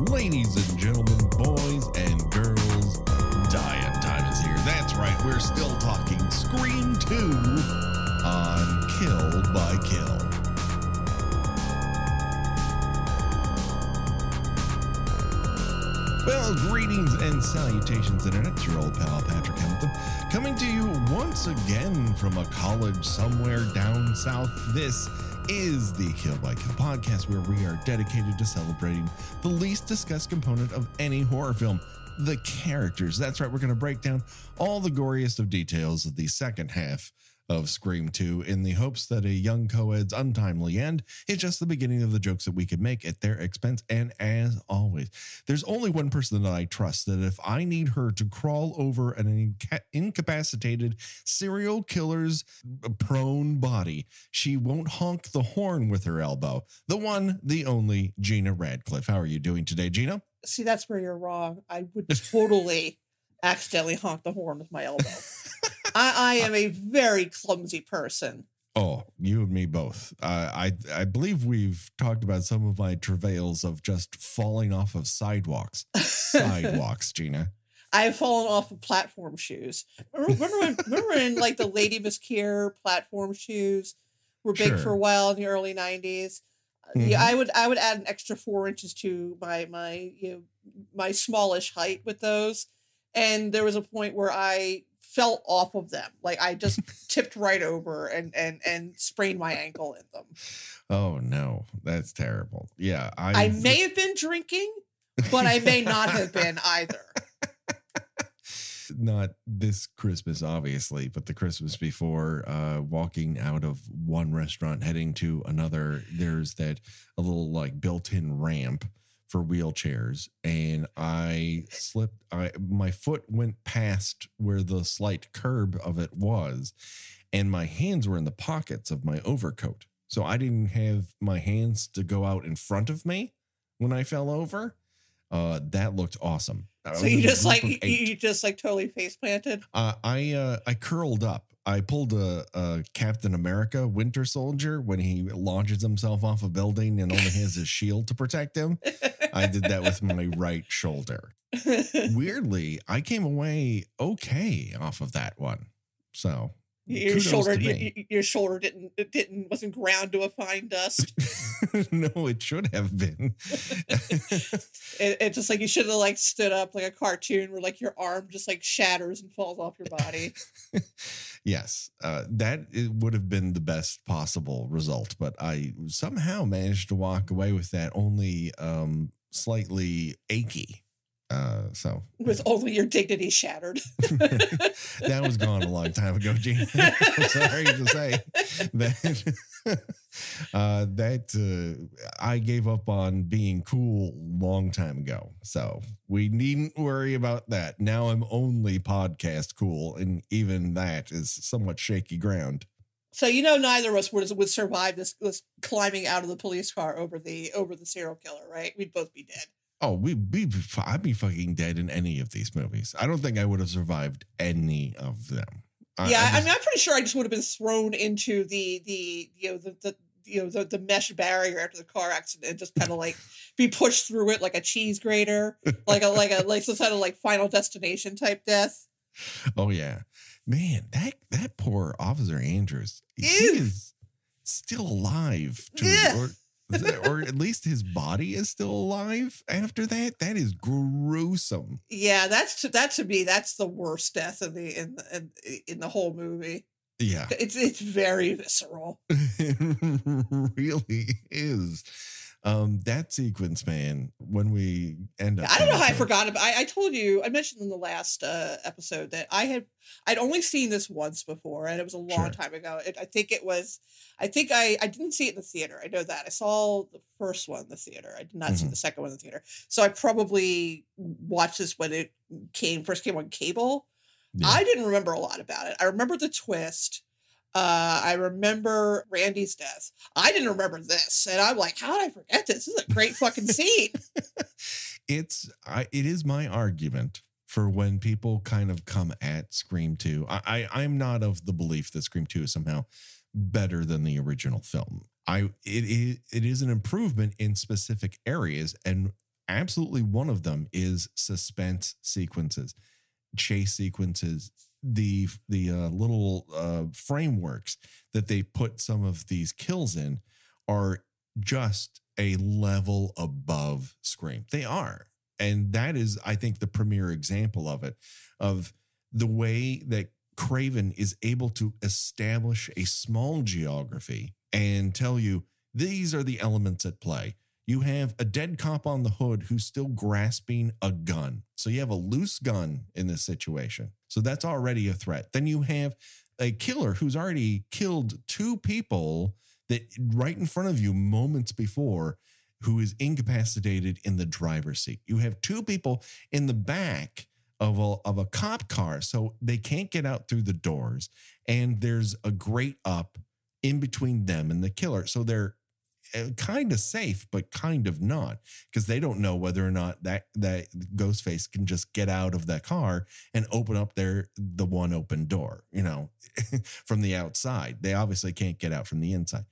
Ladies and gentlemen, boys and girls, Diane time is here. That's right, we're still talking Scream 2 on Kill by Kill. Well, greetings and salutations, Internet. It's your old pal, Patrick Hamilton, coming to you once again from a college somewhere down south. This is the Kill by Kill podcast, where we are dedicated to celebrating the least discussed component of any horror film, the characters. That's right, we're going to break down all the goriest of details of the second half of Scream 2 in the hopes that a young co-ed's untimely end is just the beginning of the jokes that we could make at their expense. And as always, there's only one person that I trust, that if I need her to crawl over an incapacitated serial killer's prone body, she won't honk the horn with her elbow. The one, the only Gena Radcliffe. How are you doing today, Gena? See, that's where you're wrong. I would totally accidentally honk the horn with my elbow. I am a very clumsy person. Oh, you and me both. I believe we've talked about some of my travails of just falling off of sidewalks. Sidewalks, Gena. I have fallen off of platform shoes. Remember when like the Lady Miss Kier platform shoes were big for a while in the early 90s? Mm-hmm. Yeah, I would add an extra 4 inches to my smallish height with those. And there was a point where I fell off of them. Like I just tipped right over and sprained my ankle in them. Oh no, that's terrible. Yeah. I may have been drinking, but I may not have been either. Not this Christmas, obviously, but the Christmas before, walking out of one restaurant, heading to another, there's a little like built-in ramp for wheelchairs, and I slipped. My foot went past where the slight curb of it was, and my hands were in the pockets of my overcoat. So I didn't have my hands to go out in front of me when I fell over. That looked awesome. So you just totally face planted. I curled up. I pulled a Captain America Winter Soldier when he launches himself off a building and only has his shield to protect him. I did that with my right shoulder. Weirdly, I came away okay off of that one. So your shoulder wasn't ground to a fine dust. No, it should have been. It's just like you should have like stood up like a cartoon where like your arm just like shatters and falls off your body. Yes, that would have been the best possible result, but I somehow managed to walk away with that only slightly achy. So with only your dignity shattered. That was gone a long time ago, Gene. I'm sorry to say that I gave up on being cool long time ago. So we needn't worry about that. Now I'm only podcast cool, and even that is somewhat shaky ground. So neither of us would survive this climbing out of the police car over the serial killer, right? We'd both be dead. Oh, I'd be fucking dead in any of these movies. I don't think I would have survived any of them. I'm pretty sure I just would have been thrown into the mesh barrier after the car accident and just kind of like be pushed through it like a cheese grater, like some kind of like Final Destination type death. Oh yeah, man, that poor Officer Andrews, he is still alive. Or at least his body is still alive after that. That is gruesome. Yeah, that to me, that's the worst death in the whole movie. Yeah, it's very visceral. It really is. That sequence, man, when we end up, I don't know how I forgot about. I told you, I mentioned in the last episode that I'd only seen this once before, and it was a long time ago. I think I didn't see it in the theater. I know that I saw the first one in the theater. I did not see the second one in the theater. So I probably watched this when it first came on cable. Yeah. I didn't remember a lot about it. I remember the twist. I remember Randy's death. I didn't remember this. And I'm like, how did I forget this? This is a great fucking scene. It is my argument for when people kind of come at Scream 2. I'm not of the belief that Scream 2 is somehow better than the original film. It is an improvement in specific areas, and absolutely one of them is suspense sequences, chase sequences, the little frameworks that they put some of these kills in are just a level above Scream. They are. And that is, I think, the premier example of it, of the way that Craven is able to establish a small geography and tell you these are the elements at play. You have a dead cop on the hood who's still grasping a gun. So you have a loose gun in this situation. So that's already a threat. Then you have a killer who's already killed 2 people that right in front of you moments before, who is incapacitated in the driver's seat. You have 2 people in the back of a cop car, so they can't get out through the doors. And there's a grate up in between them and the killer. So they're kind of safe, but kind of not, because they don't know whether or not that Ghostface can just get out of that car and open up the one open door, from the outside. They obviously can't get out from the inside.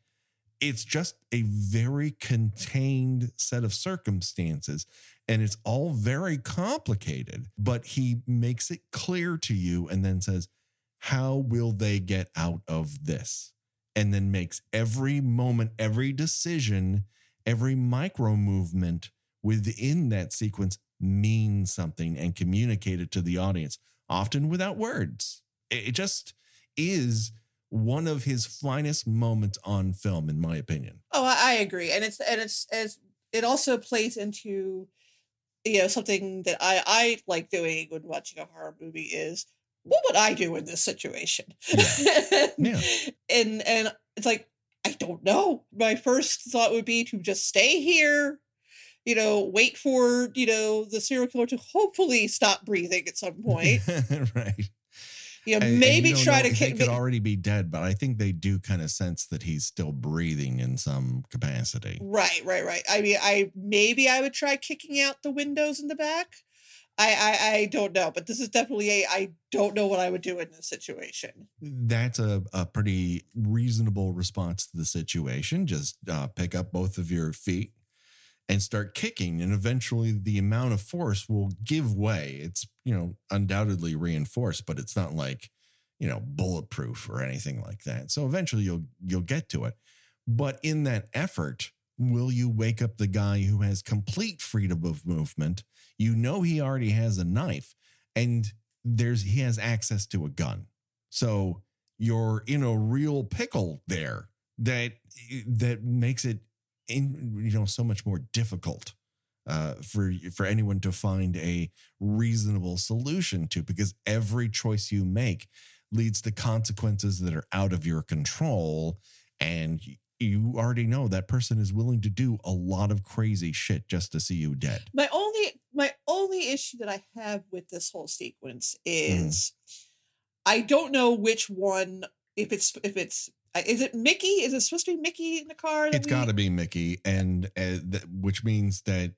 It's just a very contained set of circumstances, and it's all very complicated, but he makes it clear to you and then says, how will they get out of this? And then makes every moment, every decision, every micro movement within that sequence mean something and communicate it to the audience, often without words. It just is one of his finest moments on film, in my opinion. Oh, I agree. And it also plays into, something that I like doing when watching a horror movie is, what would I do in this situation? Yeah. And it's like, I don't know. My first thought would be to just stay here, wait for, the serial killer to hopefully stop breathing at some point. Right. Maybe try to He could already be dead, but I think they do kind of sense that he's still breathing in some capacity. Right. I mean, I would try kicking out the windows in the back. I don't know, but this is definitely I don't know what I would do in this situation. That's a pretty reasonable response to the situation. Just pick up both of your feet and start kicking, and eventually the amount of force will give way. It's, undoubtedly reinforced, but it's not like, bulletproof or anything like that. So eventually you'll get to it. But in that effort, will you wake up the guy who has complete freedom of movement? He already has a knife, and he has access to a gun. So you're in a real pickle there that makes it so much more difficult for anyone to find a reasonable solution to, because every choice you make leads to consequences that are out of your control, and you already know that person is willing to do a lot of crazy shit just to see you dead. My only issue that I have with this whole sequence is I don't know which one, if it's is it Mickey? Is it supposed to be Mickey in the car? It's got to be Mickey, and which means that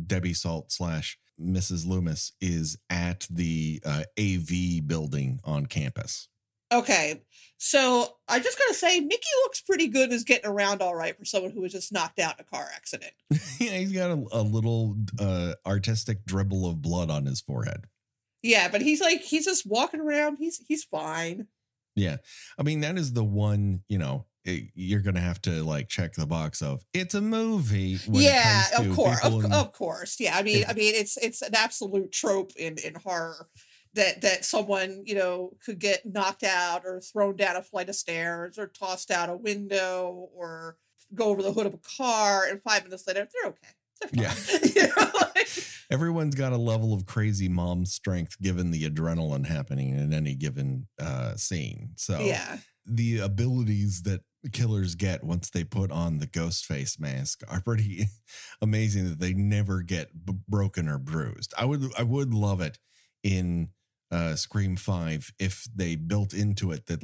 Debbie Salt / Mrs. Loomis is at the AV building on campus. Okay, so I just gotta say, Mickey looks pretty good as getting around all right for someone who was just knocked out in a car accident. Yeah, he's got a little artistic dribble of blood on his forehead. Yeah, but he's just walking around. He's fine. Yeah, I mean, that is the one, you're going to have to check the box of it's a movie. Yeah, of course. Yeah. I mean, it's an absolute trope in horror that someone, could get knocked out or thrown down a flight of stairs or tossed out a window or go over the hood of a car, and 5 minutes later, they're okay. They're fine. Yeah. Everyone's got a level of crazy mom strength given the adrenaline happening in any given scene. So yeah, the abilities that killers get once they put on the ghost face mask are pretty amazing, that they never get broken or bruised. I would love it in Scream 5 if they built into it that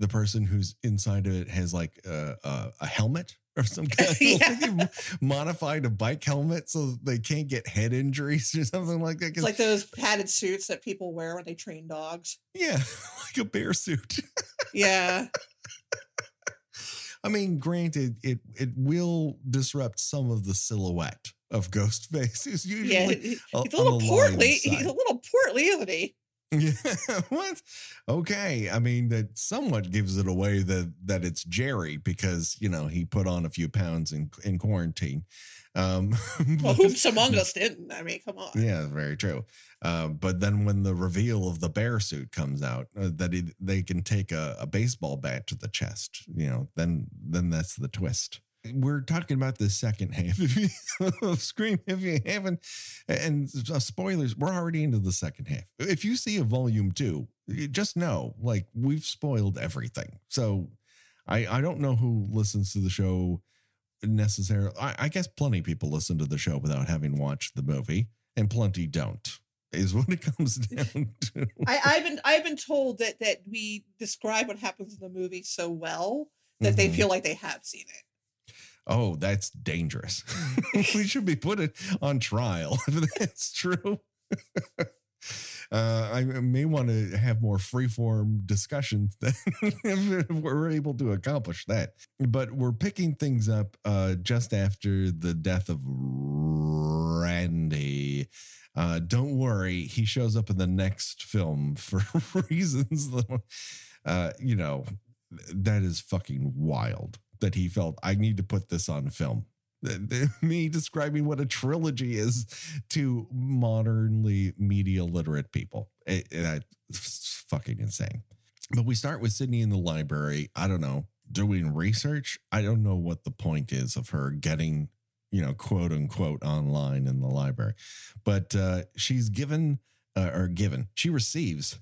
the person who's inside of it has a helmet or some kind of modified a bike helmet so they can't get head injuries or something like that. It's like those padded suits that people wear when they train dogs. Yeah, like a bear suit. Yeah. I mean, granted, it will disrupt some of the silhouette of Ghostface is usually Yeah, he's a little portly. He's a little portly, isn't he? Yeah, what? Okay, I mean that somewhat gives it away that it's Jerry because he put on a few pounds in quarantine. Well, whoops among us didn't. I mean, come on. Yeah, very true. But then when the reveal of the bear suit comes out, that they can take a baseball bat to the chest, then that's the twist. We're talking about the second half of Scream. If you haven't, and spoilers, we're already into the second half. If you see a volume 2, you just know, like, we've spoiled everything. So I don't know who listens to the show necessarily. I guess plenty of people listen to the show without having watched the movie, and plenty don't, is what it comes down to. I've been told that we describe what happens in the movie so well that they feel like they have seen it. Oh, that's dangerous. We should be put it on trial if that's true. I may want to have more freeform discussions if we're able to accomplish that. But we're picking things up just after the death of Randy. Don't worry, he shows up in the next film for reasons that, that is fucking wild. That he felt, I need to put this on film. Me describing what a trilogy is to modernly media literate people. It's fucking insane. But we start with Sydney in the library. I don't know, doing research. I don't know what the point is of her getting, quote unquote, online in the library. But she's she receives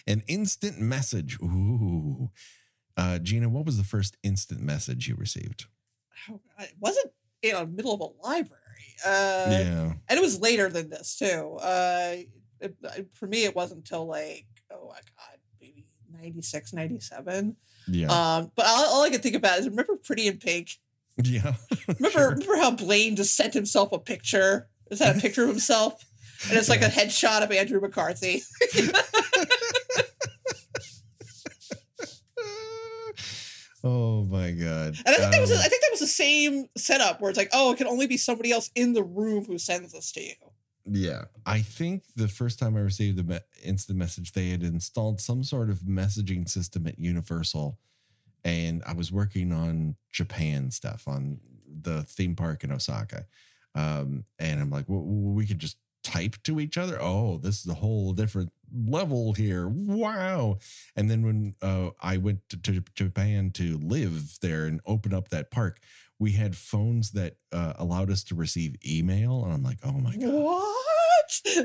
an instant message. Ooh. Gena, what was the first instant message you received? Oh, it wasn't in the middle of a library. Yeah. And it was later than this, too. For me, it wasn't until maybe 96, 97. Yeah. But all I can think about is, remember Pretty in Pink? Yeah. Remember how Blaine just sent himself a picture? Just had a picture of himself? And it's like a headshot of Andrew McCarthy. Oh my God. And I think that was the same setup where it's like, oh, it can only be somebody else in the room who sends this to you. Yeah. I think the first time I received the instant message, they had installed some sort of messaging system at Universal. And I was working on Japan stuff, on the theme park in Osaka. And I'm like, well, we could just type to each other. Oh, this is a whole different level here. Wow. And then when I went to Japan to live there and open up that park, we had phones that allowed us to receive email. And I'm like, oh my God. What?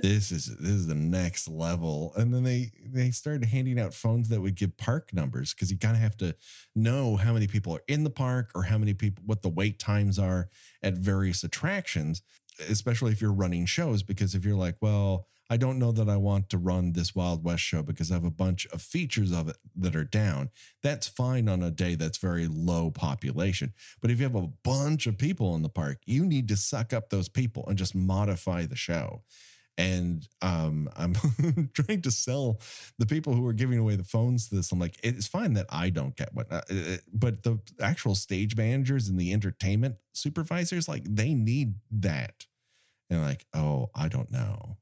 This is the next level. And then they started handing out phones that would give park numbers, because you kind of have to know how many people are in the park or how many people, what the wait times are at various attractions, especially if you're running shows. Because if you're like, well, I don't know that I want to run this Wild West show because I have a bunch of features of it that are down. That's fine on a day that's very low population. But if you have a bunch of people in the park, you need to suck up those people and just modify the show. And I'm trying to sell the people who are giving away the phones to this. I'm like, it's fine that I don't get one, but the actual stage managers and the entertainment supervisors, like, they need that. And like, oh, I don't know.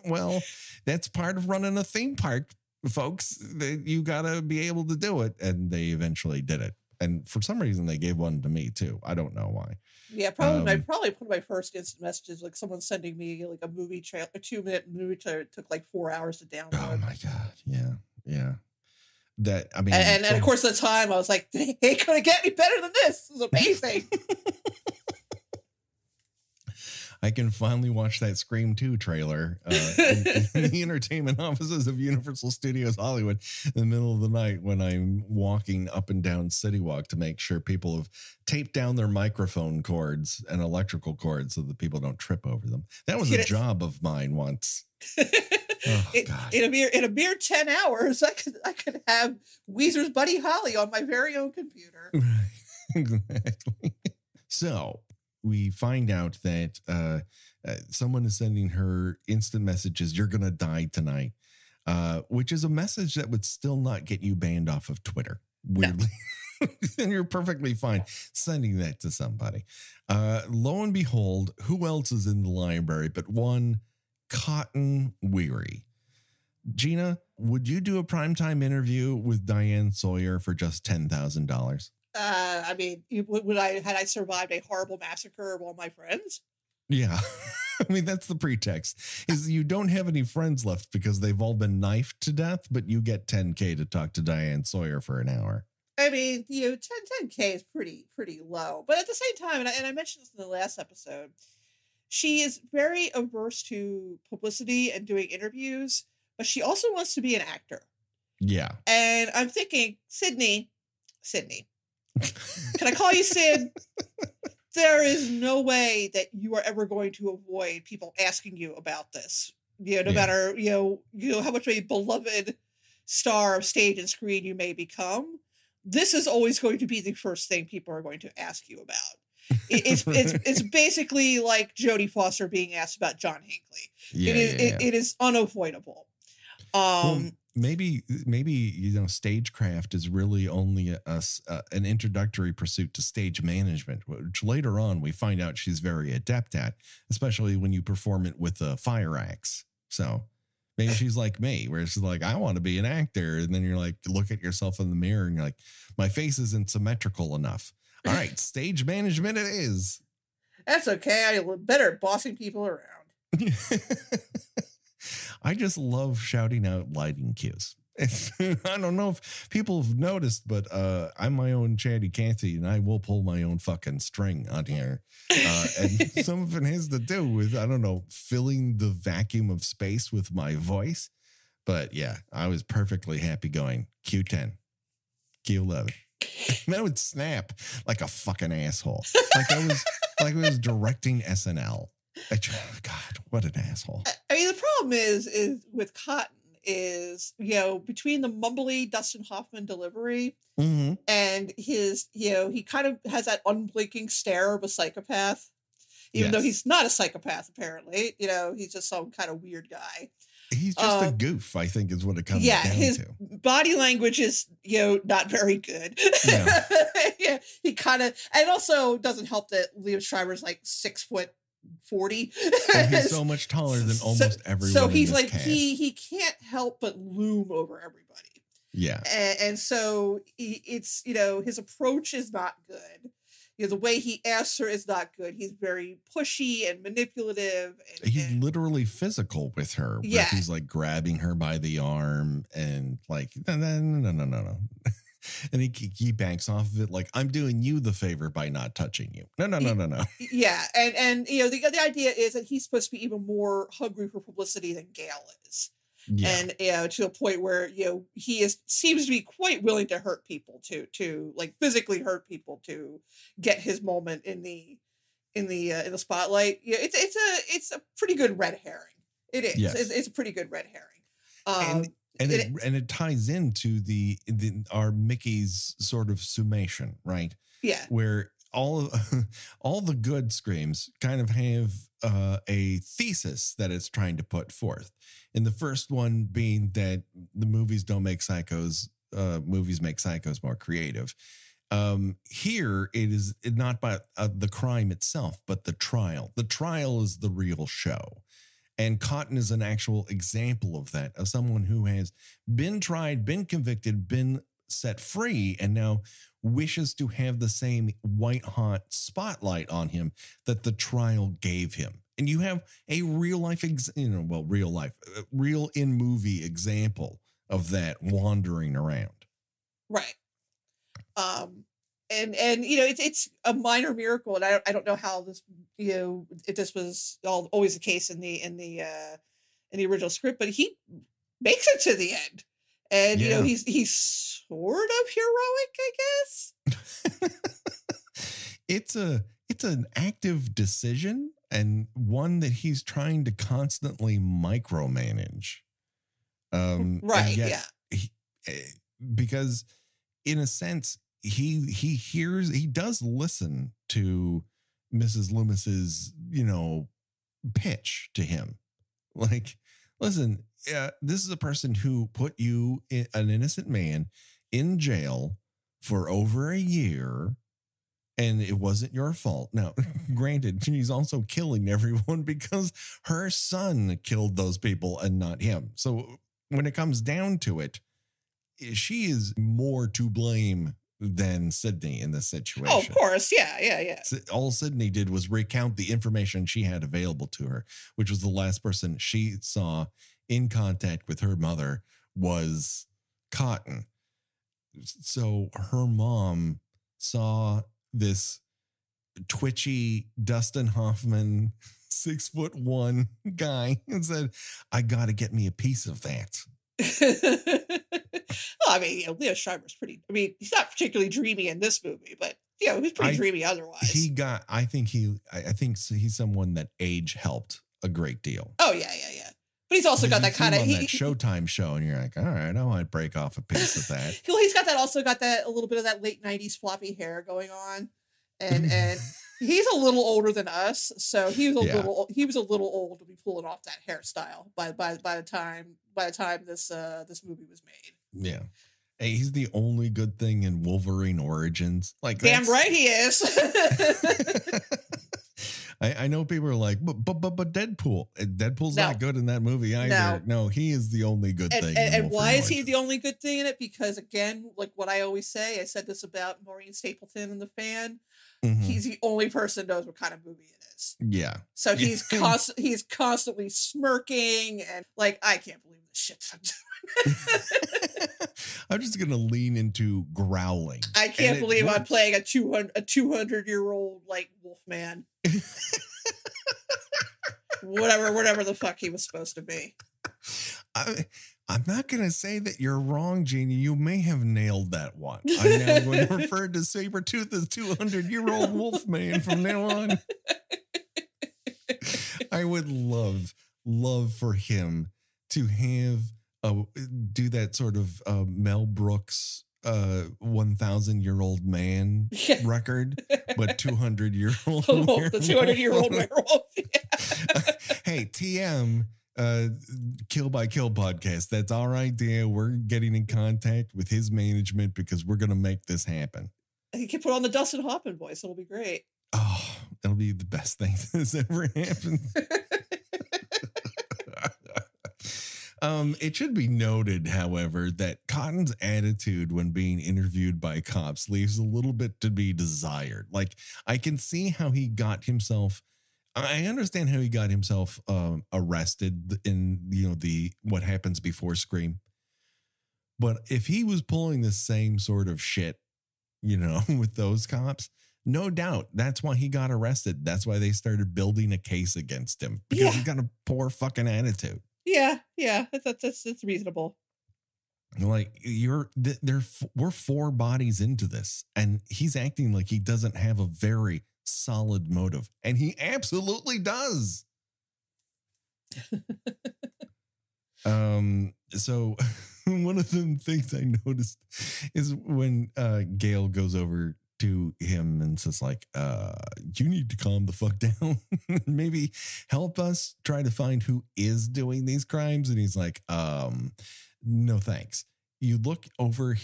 Well, that's part of running a theme park, folks. You got to be able to do it. And they eventually did it. And for some reason, they gave one to me, too. I don't know why. Yeah, probably. I probably put my first instant messages, like someone sending me like a movie trailer, a 2-minute movie trailer. It took like 4 hours to download. Oh, my God. Yeah. That, I mean. And of course, at the time, I was like, they ain't going to get any better than this. This is amazing. I can finally watch that Scream 2 trailer in the entertainment offices of Universal Studios Hollywood in the middle of the night when I'm walking up and down City Walk to make sure people have taped down their microphone cords and electrical cords so that people don't trip over them. That was a job of mine once. Oh, God. In a mere 10 hours, I could have Weezer's Buddy Holly on my very own computer. Exactly. So we find out that someone is sending her instant messages, "You're going to die tonight," which is a message that would still not get you banned off of Twitter. Weirdly. And you're perfectly fine sending that to somebody. Lo and behold, who else is in the library but one Cotton Weary? Gena, would you do a primetime interview with Diane Sawyer for just $10,000? I mean, had I survived a horrible massacre of all my friends? Yeah. I mean, that's the pretext, is you don't have any friends left because they've all been knifed to death, but you get $10K to talk to Diane Sawyer for an hour. I mean, 10K is pretty low. But at the same time, and I mentioned this in the last episode, she is very averse to publicity and doing interviews, but she also wants to be an actor. Yeah. And I'm thinking, Sydney, can I call you Sid? There is no way that you are ever going to avoid people asking you about this. No matter, how much of a beloved star of stage and screen you may become. This is always going to be the first thing people are going to ask you about. It's basically like Jodie Foster being asked about John Hinckley. It is unavoidable. Maybe stagecraft is really only an introductory pursuit to stage management, which later on we find out she's very adept at, especially when you perform it with a fire axe. So maybe she's like me, where she's like, I want to be an actor. And then you're like, look at yourself in the mirror and you're like, my face isn't symmetrical enough. All right, stage management it is. That's okay. I'm better at bossing people around. I just love shouting out lighting cues. I don't know if people have noticed, but I'm my own Chatty Cathy, and I will pull my own fucking string on here. And some of it has to do with, I don't know, filling the vacuum of space with my voice. But yeah, I was perfectly happy going Q10, Q11. And I would snap like a fucking asshole. Like I was directing SNL. God, what an asshole. I mean, the problem is with Cotton is, between the mumbly Dustin Hoffman delivery and his, he kind of has that unblinking stare of a psychopath, even though he's not a psychopath, apparently. He's just some kind of weird guy. He's just a goof, I think, is what it comes down to. His body language is, not very good. Yeah. Yeah, he kind of, and also doesn't help that Liam Schreiber's like 6'40". He's so much taller than almost everyone. So he's in this cast. he can't help but loom over everybody. Yeah, and so it's his approach is not good. The way he asks her is not good. He's very pushy and manipulative. He's literally physical with her. Yeah, he's like grabbing her by the arm and like no. And he banks off of it like, I'm doing you the favor by not touching you. No. Yeah, and the idea is that he's supposed to be even more hungry for publicity than Gail is. Yeah. And to a point where he seems to be quite willing to hurt people to like physically hurt people to get his moment in the spotlight. Yeah, it's a pretty good red herring. It is. Yes. It's a pretty good red herring. And it ties into our Mickey's sort of summation, right? Yeah. Where all the good screams kind of have a thesis that it's trying to put forth. And the first one being that the movies don't make psychos, movies make psychos more creative. Here it is not by the crime itself, but the trial. The trial is the real show. And Cotton is an actual example of that, of someone who has been tried, been convicted, been set free, and now wishes to have the same white-hot spotlight on him that the trial gave him. And you have a real-life, real in-movie example of that wandering around. Right. And it's a minor miracle, and I don't know how this if this was always the case in the original script, but he makes it to the end, and he's sort of heroic, I guess. It's an active decision and one that he's trying to constantly micromanage. Right? Yeah. Because in a sense, he does listen to Mrs. Loomis's, pitch to him. Like, listen, this is a person who put you, an innocent man, in jail for over a year, and it wasn't your fault. Now, granted, she's also killing everyone because her son killed those people and not him. So when it comes down to it, she is more to blame than Sydney in this situation. Oh, of course. Yeah. All Sydney did was recount the information she had available to her, which was the last person she saw in contact with her mother was Cotton. So her mom saw this twitchy Dustin Hoffman 6'1" guy and said, I got to get me a piece of that. Well, I mean, Leo Schreiber's pretty, he's not particularly dreamy in this movie, but he's pretty dreamy otherwise. I think he's someone that age helped a great deal. Oh yeah. But he's also got that kind of that Showtime show, and you're like, all right, I might break off a piece of that. He's got a little bit of that late 90s floppy hair going on, and he's a little older than us, so he was a little old to be pulling off that hairstyle by the time this movie was made. Yeah. Hey, he's the only good thing in Wolverine Origins. Like, damn right he is. I know people are like, but Deadpool's not good in that movie either. No, he is the only good thing. And why is he the only good thing in it? Because again, like what I always say, I said this about Maureen Stapleton and The Fan. Mm-hmm. He's the only person who knows what kind of movie it is. Yeah. So he's constantly smirking and like, I can't believe this shit I'm doing. I'm just gonna lean into growling. I can't believe I'm playing a 200-year-old like wolfman. whatever the fuck he was supposed to be. I'm not gonna say that you're wrong, Gena. You may have nailed that one. I'm now going to refer to Sabretooth as 200-year-old wolfman from now on. I would love for him to have do that sort of Mel Brooks 1,000-year-old man record, but 200-year-old the 200-year-old werewolf. Hey, TM Kill by Kill podcast. That's our idea. We're getting in contact with his management because we're going to make this happen. He can put on the Dustin Hoffman voice. It'll be great. Oh, it'll be the best thing that's ever happened. It should be noted, however, that Cotton's attitude when being interviewed by cops leaves a little bit to be desired. Like, I can see how he got himself. I understand how he got himself arrested in the what happens before Scream. But if he was pulling the same sort of shit, with those cops, no doubt that's why he got arrested. That's why they started building a case against him, because he's got a poor fucking attitude. Yeah, that's reasonable. Like we're 4 bodies into this, and he's acting like he doesn't have a very solid motive, and he absolutely does. So one of the things I noticed is when Gail goes over to him and says like, you need to calm the fuck down. Maybe help us try to find who is doing these crimes. And he's like, no, thanks. You look over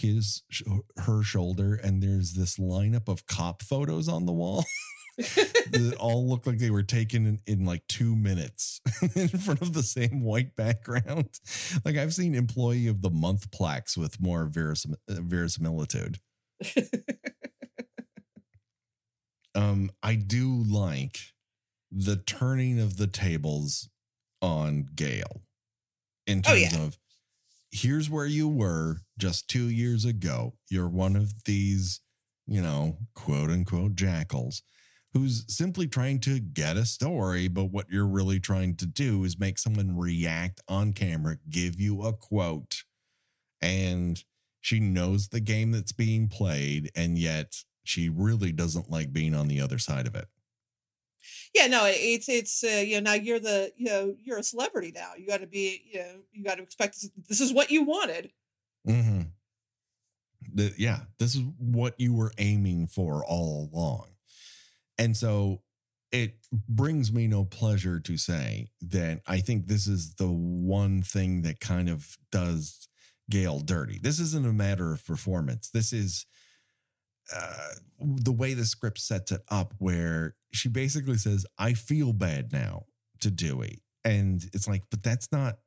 her shoulder and there's this lineup of cop photos on the wall that all look like they were taken in like 2 minutes in front of the same white background. Like, I've seen Employee of the Month plaques with more verisimilitude. I do like the turning of the tables on Gail in terms of, here's where you were just 2 years ago. You're one of these, quote unquote jackals who's simply trying to get a story. But what you're really trying to do is make someone react on camera, give you a quote. And she knows the game that's being played. And yet she really doesn't like being on the other side of it. Yeah, no, it's now you're a celebrity now. You got to be, you got to expect this is what you wanted. Mm-hmm. This is what you were aiming for all along. And so it brings me no pleasure to say that I think this is the one thing that kind of does Gail dirty. This isn't a matter of performance. This is the way the script sets it up, where she basically says, "I feel bad now" to Dewey, and it's like, but that's not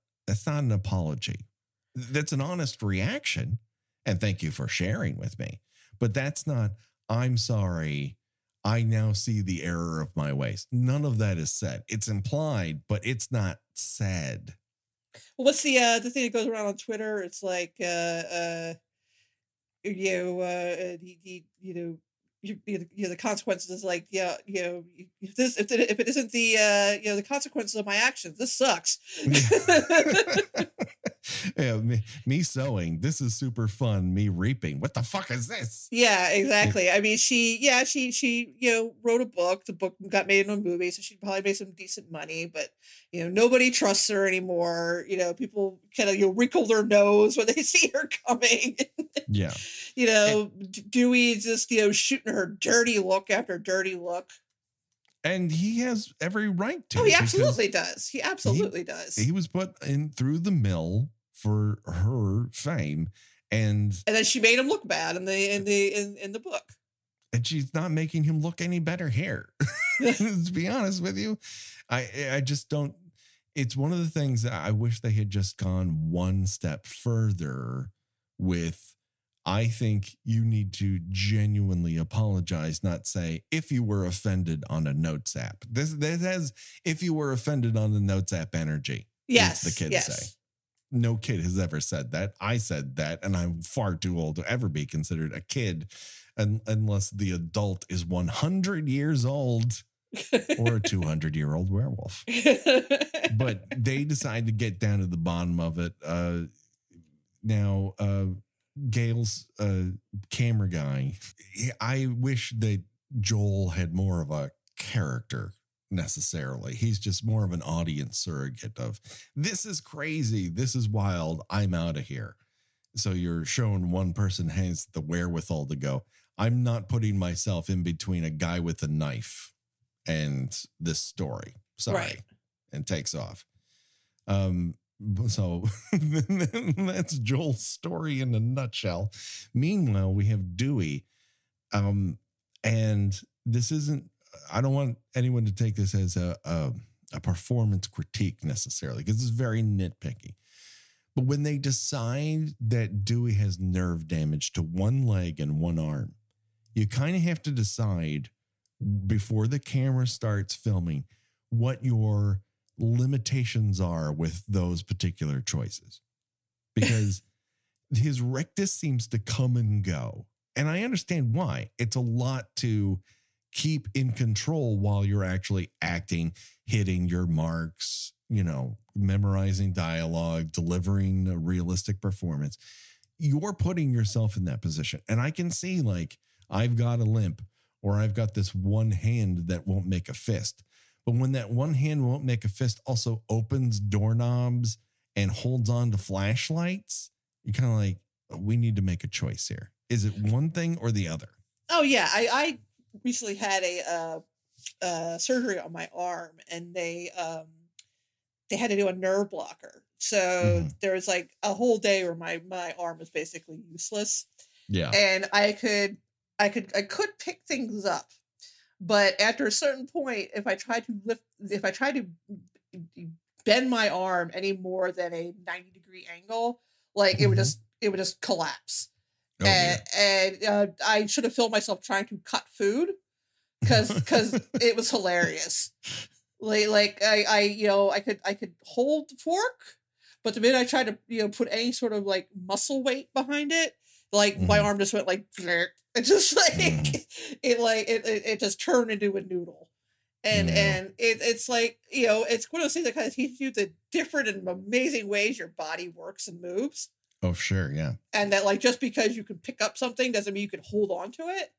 an apology. That's an honest reaction, and thank you for sharing with me. But that's not, "I'm sorry, I now see the error of my ways." None of that is said. It's implied, but it's not said. Well, what's the thing that goes around on Twitter? It's like the consequences is like, if it isn't the consequences of my actions, this sucks. Yeah, me sowing, this is super fun. Me reaping, what the fuck is this? Yeah, exactly. I mean, she wrote a book. The book got made into a movie, so she probably made some decent money, but nobody trusts her anymore. People kind of wrinkle their nose when they see her coming. Yeah. Dewey just shooting her dirty look after dirty look. And he has every right to. Oh, he absolutely does. He absolutely does. He was put in through the mill for her fame, and then she made him look bad in the book. And she's not making him look any better here. To be honest with you, I just don't. It's one of the things that I wish they had just gone one step further with. I think you need to genuinely apologize, not say, "if you were offended on a Notes app." This has, "if you were offended on the Notes app" energy. Yes. The kids say. No kid has ever said that. I said that, and I'm far too old to ever be considered a kid unless the adult is 100 years old or a 200-year-old werewolf. But they decide to get down to the bottom of it. Now, Gail's camera guy, I wish that Joel had more of a character necessarily. He's just more of an audience surrogate of, "This is crazy, this is wild, I'm out of here." So you're showing one person has the wherewithal to go, "I'm not putting myself in between a guy with a knife and this story. Sorry." Right. And takes off. So that's Joel's story in a nutshell. Meanwhile, we have Dewey. And this isn't, I don't want anyone to take this as a performance critique necessarily, because it's very nitpicky. But when they decide that Dewey has nerve damage to one leg and one arm, you kind of have to decide before the camera starts filming what your limitations are with those particular choices, because his rectus seems to come and go. And I understand why. It's a lot to keep in control while you're actually acting, hitting your marks, memorizing dialogue, delivering a realistic performance. You're putting yourself in that position. And I can see, like, I've got a limp, or I've got this one hand that won't make a fist. But when that one hand won't make a fist also opens doorknobs and holds on to flashlights, you're kind of like, we need to make a choice here. Is it one thing or the other? Oh, yeah. I recently had a surgery on my arm, and they had to do a nerve blocker. So there was like a whole day where my arm was basically useless. Yeah. And I could pick things up. But after a certain point, if I tried to bend my arm any more than a 90-degree angle, like it would just collapse. Oh, and I should have filmed myself trying to cut food because it was hilarious. Like I could hold the fork, but the minute I tried to put any sort of like muscle weight behind it, like my arm just went like, it just like it just turned into a noodle. And it's like, it's one of those things that kind of teaches you the different and amazing ways your body works and moves. Oh, sure. Yeah. And that, like, just because you can pick up something doesn't mean you can hold on to it.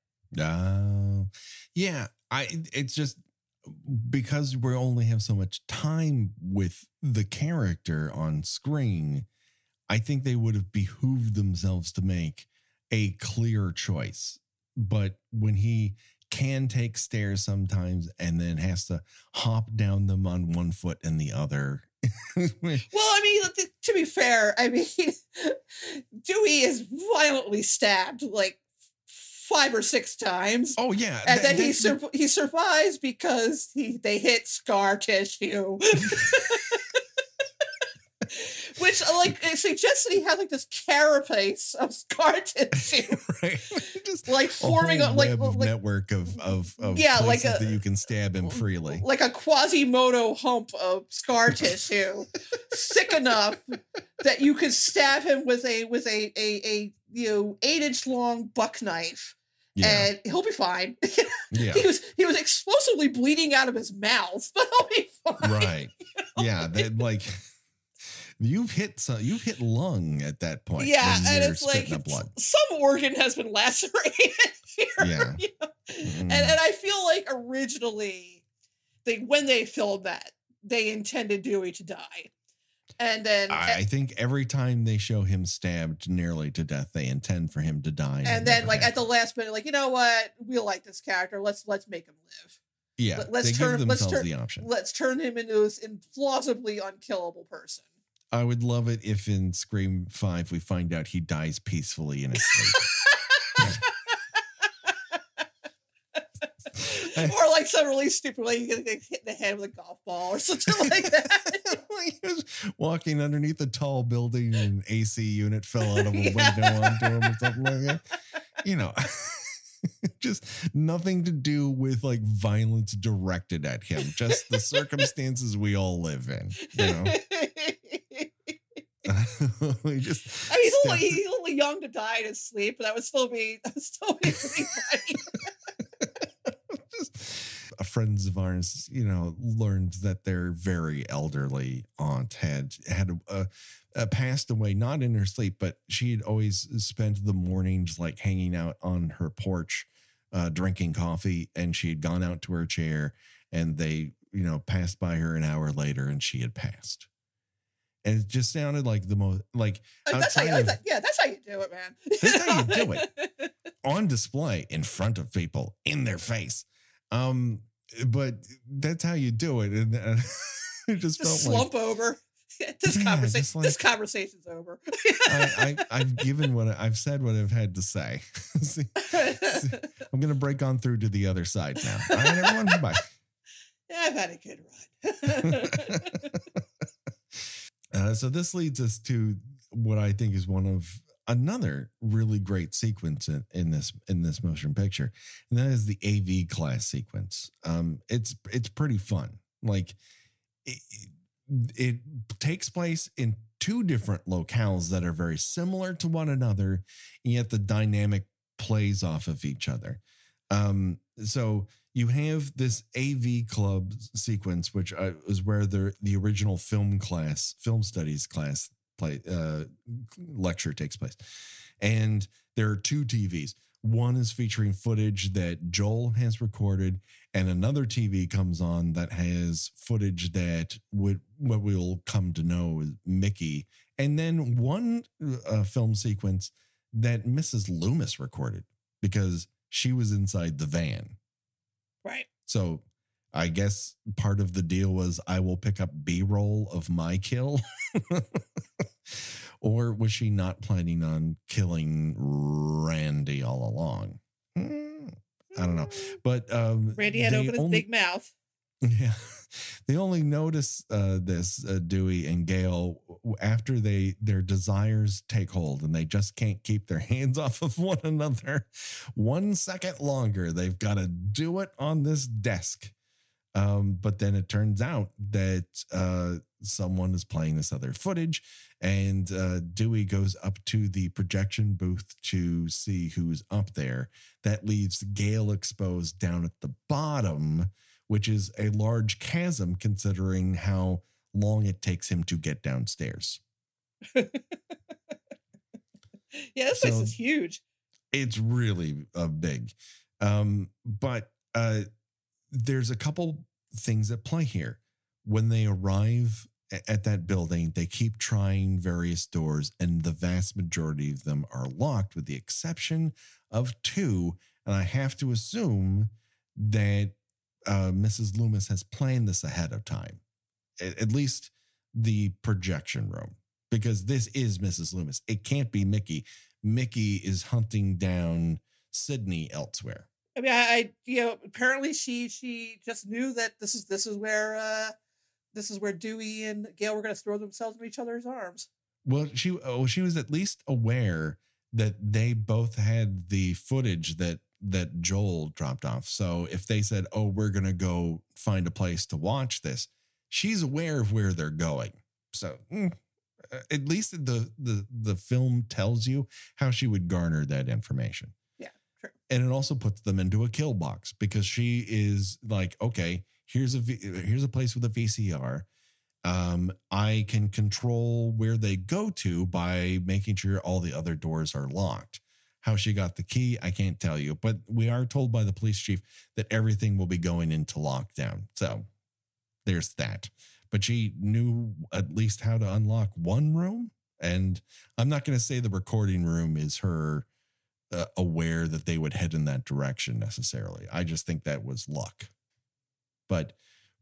Yeah. It's just because we only have so much time with the character on screen, I think they would have behooved themselves to make a clear choice. But when he can take stairs sometimes and then has to hop down them on one foot and the other. Well, I mean, to be fair, I mean, Dewey is violently stabbed like 5 or 6 times. Oh yeah, and then he survives because they hit scar tissue. Which, like, it suggests that he has, like, this carapace of scar tissue. Right. Just like, forming a network of yeah, places like that you can stab him freely. Like a Quasimodo hump of scar tissue. Thick enough that you could stab him with a 8-inch long buck knife. Yeah. And he'll be fine. Yeah. He was explosively bleeding out of his mouth, but he'll be fine. Right. Yeah. That, like, you've hit lung at that point. Yeah, and it's like blood. Some organ has been lacerated here. Yeah. You know? And I feel like originally when they filmed that, they intended Dewey to die. And then I think every time they show him stabbed nearly to death, they intend for him to die. And then, like, at the last minute, like, you know what? We like this character. Let's make him live. Yeah. Let's give themselves the option. Let's turn him into this implausibly unkillable person. I would love it if in Scream 5 we find out he dies peacefully in his sleep. Or like some really stupid way you get hit in the head with a golf ball or something like that. He was walking underneath a tall building and an AC unit fell out of a window onto him or something like that. You know, just nothing to do with like violence directed at him. Just the circumstances we all live in, you know. He's a little young to die in his sleep, but that would still be pretty funny. Friends of ours, you know, learned that their very elderly aunt had passed away, not in her sleep, but she had always spent the mornings like hanging out on her porch, drinking coffee, and she had gone out to her chair, and they, you know, passed by her an hour later, and she had passed. And it just sounded like the most, like, that's how you do it, man. That's how you do it. On display in front of people, in their face. But that's how you do it. And it just felt slump like, over. This conversation's over. I've said what I've had to say. See, I'm going to break on through to the other side now. All right, everyone, bye. Yeah, I've had a good run. So this leads us to what I think is another really great sequence in this motion picture, and that is the AV class sequence. It's pretty fun. Like it takes place in 2 different locales that are very similar to one another, and yet the dynamic plays off of each other. So you have this AV club sequence, which is where the original film studies class lecture takes place. And there are 2 TVs. One is featuring footage that Joel has recorded, and another TV comes on that has footage that what we'll come to know as Mickey. And then one film sequence that Mrs. Loomis recorded because she was inside the van. Right. So I guess part of the deal was I will pick up B-roll of my kill. Or was she not planning on killing Randy all along? I don't know. But Randy had opened his big mouth. Yeah. They only notice this, Dewey and Gale, after their desires take hold and they just can't keep their hands off of one another 1 second longer. They've got to do it on this desk. But then it turns out that someone is playing this other footage, and Dewey goes up to the projection booth to see who's up there. That leaves Gale exposed down at the bottom, which is a large chasm considering how long it takes him to get downstairs. Yeah, this place is huge. It's really big. But there's a couple things at play here. When they arrive at that building, they keep trying various doors, and the vast majority of them are locked with the exception of 2. And I have to assume that Mrs. Loomis has planned this ahead of time, at least the projection room, because this is Mrs. Loomis. It can't be Mickey. Mickey is hunting down Sydney elsewhere. I mean, I apparently she just knew that this is where Dewey and Gail were going to throw themselves in each other's arms. Well, she was at least aware that they both had the footage that Joel dropped off. So if they said, "Oh, we're going to go find a place to watch this," she's aware of where they're going. So at least the film tells you how she would garner that information. Yeah, true. And it also puts them into a kill box because she is like, okay, here's a place with a VCR. I can control where they go to by making sure all the other doors are locked. How she got the key, I can't tell you, but we are told by the police chief that everything will be going into lockdown. So there's that. But she knew at least how to unlock one room. And I'm not going to say the recording room is her aware that they would head in that direction necessarily. I just think that was luck. But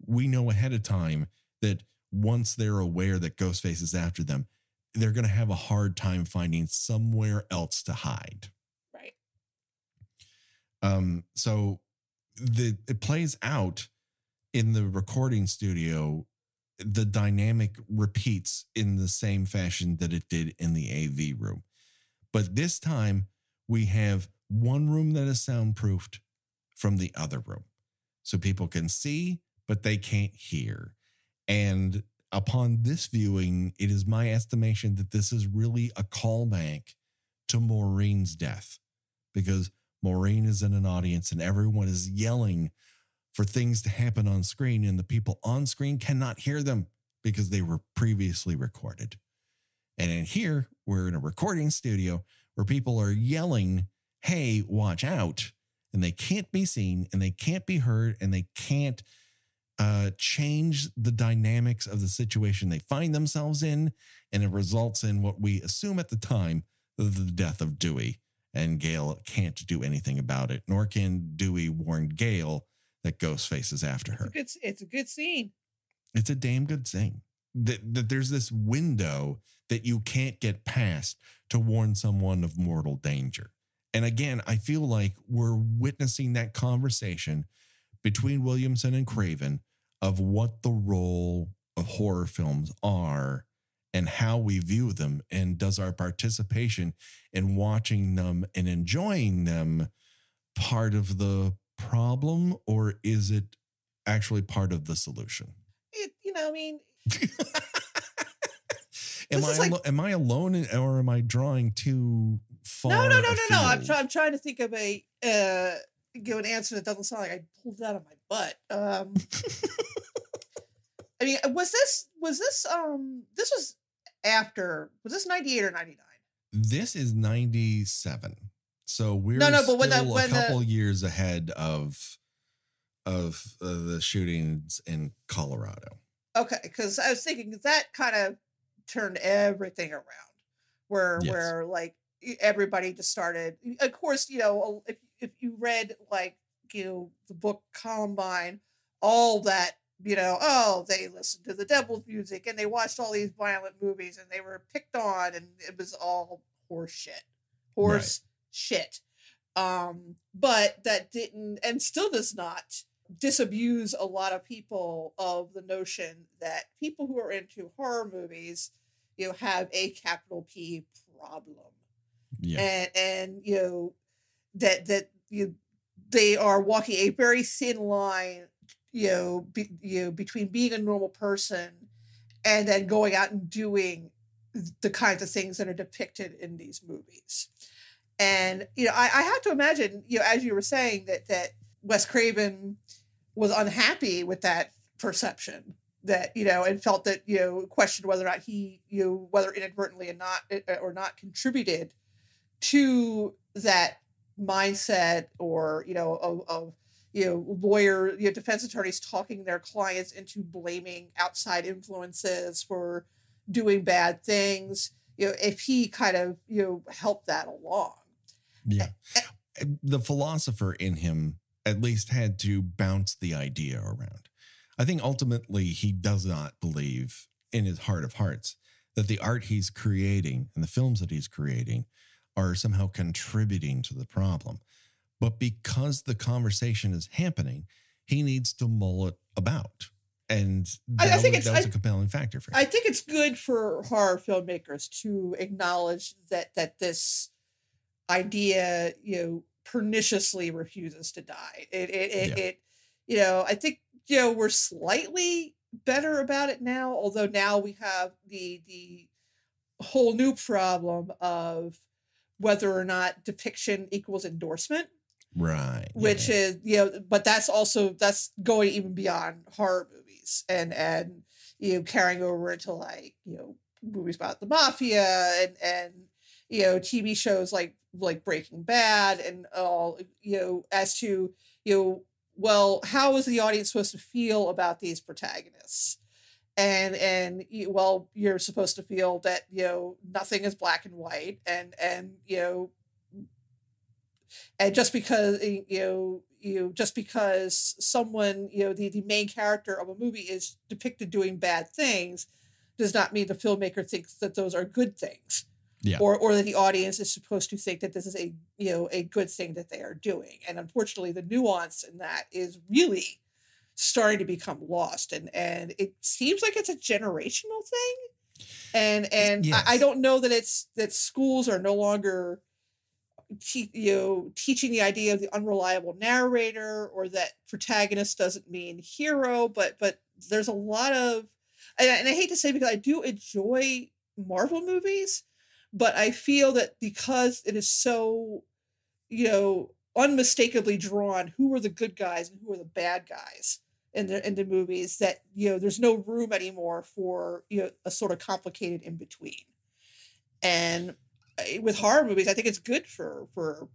we know ahead of time that once they're aware that Ghostface is after them, they're going to have a hard time finding somewhere else to hide. Right. So it plays out in the recording studio. The dynamic repeats in the same fashion that it did in the AV room. But this time we have one room that is soundproofed from the other room. So people can see, but they can't hear. And upon this viewing, it is my estimation that this is really a callback to Maureen's death, because Maureen is in an audience and everyone is yelling for things to happen on screen, and the people on screen cannot hear them because they were previously recorded. And in here, we're in a recording studio where people are yelling, "Hey, watch out," and they can't be seen and they can't be heard and they can't change the dynamics of the situation they find themselves in, and it results in what we assume at the time, the death of Dewey, and Gail can't do anything about it, nor can Dewey warn Gail that Ghostface is after her. It's a good scene. It's a damn good thing that there's this window that you can't get past to warn someone of mortal danger. And again, I feel like we're witnessing that conversation between Williamson and Craven of what the role of horror films are and how we view them, and does our participation in watching them and enjoying them part of the problem, or is it actually part of the solution? Am I alone, or am I drawing too far? No. I'm trying to think of an answer that doesn't sound like I pulled it out of my butt. I mean, was this after? Was this 98 or 99? This is 97. So we're still a couple years ahead of the shootings in Colorado. Okay, because I was thinking that kind of turned everything around, where like everybody just started. Of course, if you read the book Columbine, all that, they listened to the devil's music and they watched all these violent movies and they were picked on, and it was all horse shit. But that didn't, and still does not, disabuse a lot of people of the notion that people who are into horror movies, have a capital P problem. Yeah. And that they are walking a very thin line, between being a normal person and then going out and doing the kinds of things that are depicted in these movies. And, I have to imagine, as you were saying, that Wes Craven was unhappy with that perception, that, and felt that, questioned whether or not he, whether inadvertently or not contributed to that mindset, or, of lawyer, defense attorneys talking their clients into blaming outside influences for doing bad things, if he kind of, helped that along. Yeah. The philosopher in him at least had to bounce the idea around. I think ultimately he does not believe in his heart of hearts that the art he's creating and the films that he's creating are somehow contributing to the problem. but because the conversation is happening, he needs to mull it about. And that was a compelling factor for him. I think it's good for horror filmmakers to acknowledge that this idea, perniciously refuses to die. I think, we're slightly better about it now, although now we have the whole new problem of whether or not depiction equals endorsement. Right. Which is, but that's going even beyond horror movies and carrying over into like, movies about the mafia and TV shows like Breaking Bad and all, as to, well, how is the audience supposed to feel about these protagonists? And well, you're supposed to feel that, nothing is black and white and just because just because someone, the main character of a movie is depicted doing bad things does not mean the filmmaker thinks that those are good things. Yeah. Or that the audience is supposed to think that this is a good thing that they are doing. And unfortunately, the nuance in that is really starting to become lost. And it seems like it's a generational thing. And yes. I don't know that schools are no longer teaching the idea of the unreliable narrator or that protagonist doesn't mean hero, but there's a lot of, and I hate to say because I do enjoy Marvel movies, but I feel that because it is so, unmistakably drawn who are the good guys and who are the bad guys in the movies, that, there's no room anymore for, a sort of complicated in between. And with horror movies, I think it's good for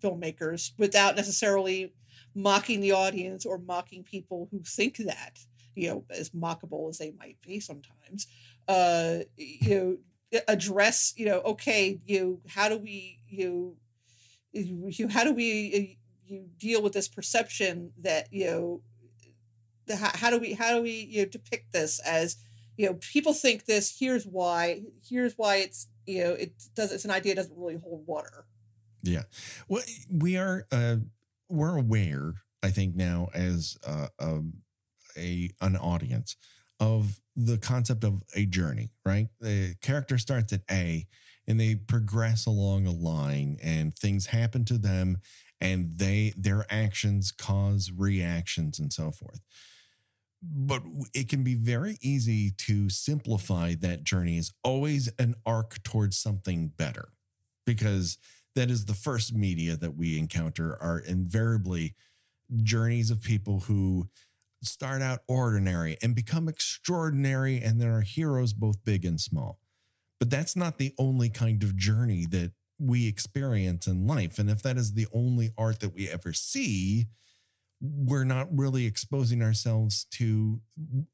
filmmakers without necessarily mocking the audience or mocking people who think that, as mockable as they might be sometimes, address, okay, how do we deal with this perception that, how do we depict this as, people think this, here's why it's, it's an idea that doesn't really hold water. Yeah. Well, we're aware, I think now as an audience of the concept of a journey, right? The character starts at A and they progress along a line and things happen to them and their actions cause reactions and so forth. But it can be very easy to simplify that journey as always an arc towards something better, because that is the first media that we encounter are invariably journeys of people who start out ordinary and become extraordinary, and there are heroes both big and small. But that's not the only kind of journey that we experience in life. And if that is the only art that we ever see, we're not really exposing ourselves to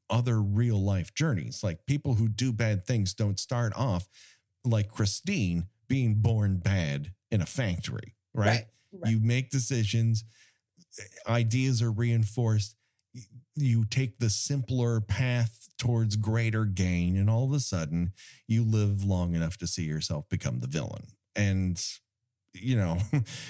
other real life journeys. Like people who do bad things don't start off like Christine being born bad in a factory, right? You make decisions, ideas are reinforced. You take the simpler path towards greater gain, and all of a sudden you live long enough to see yourself become the villain. And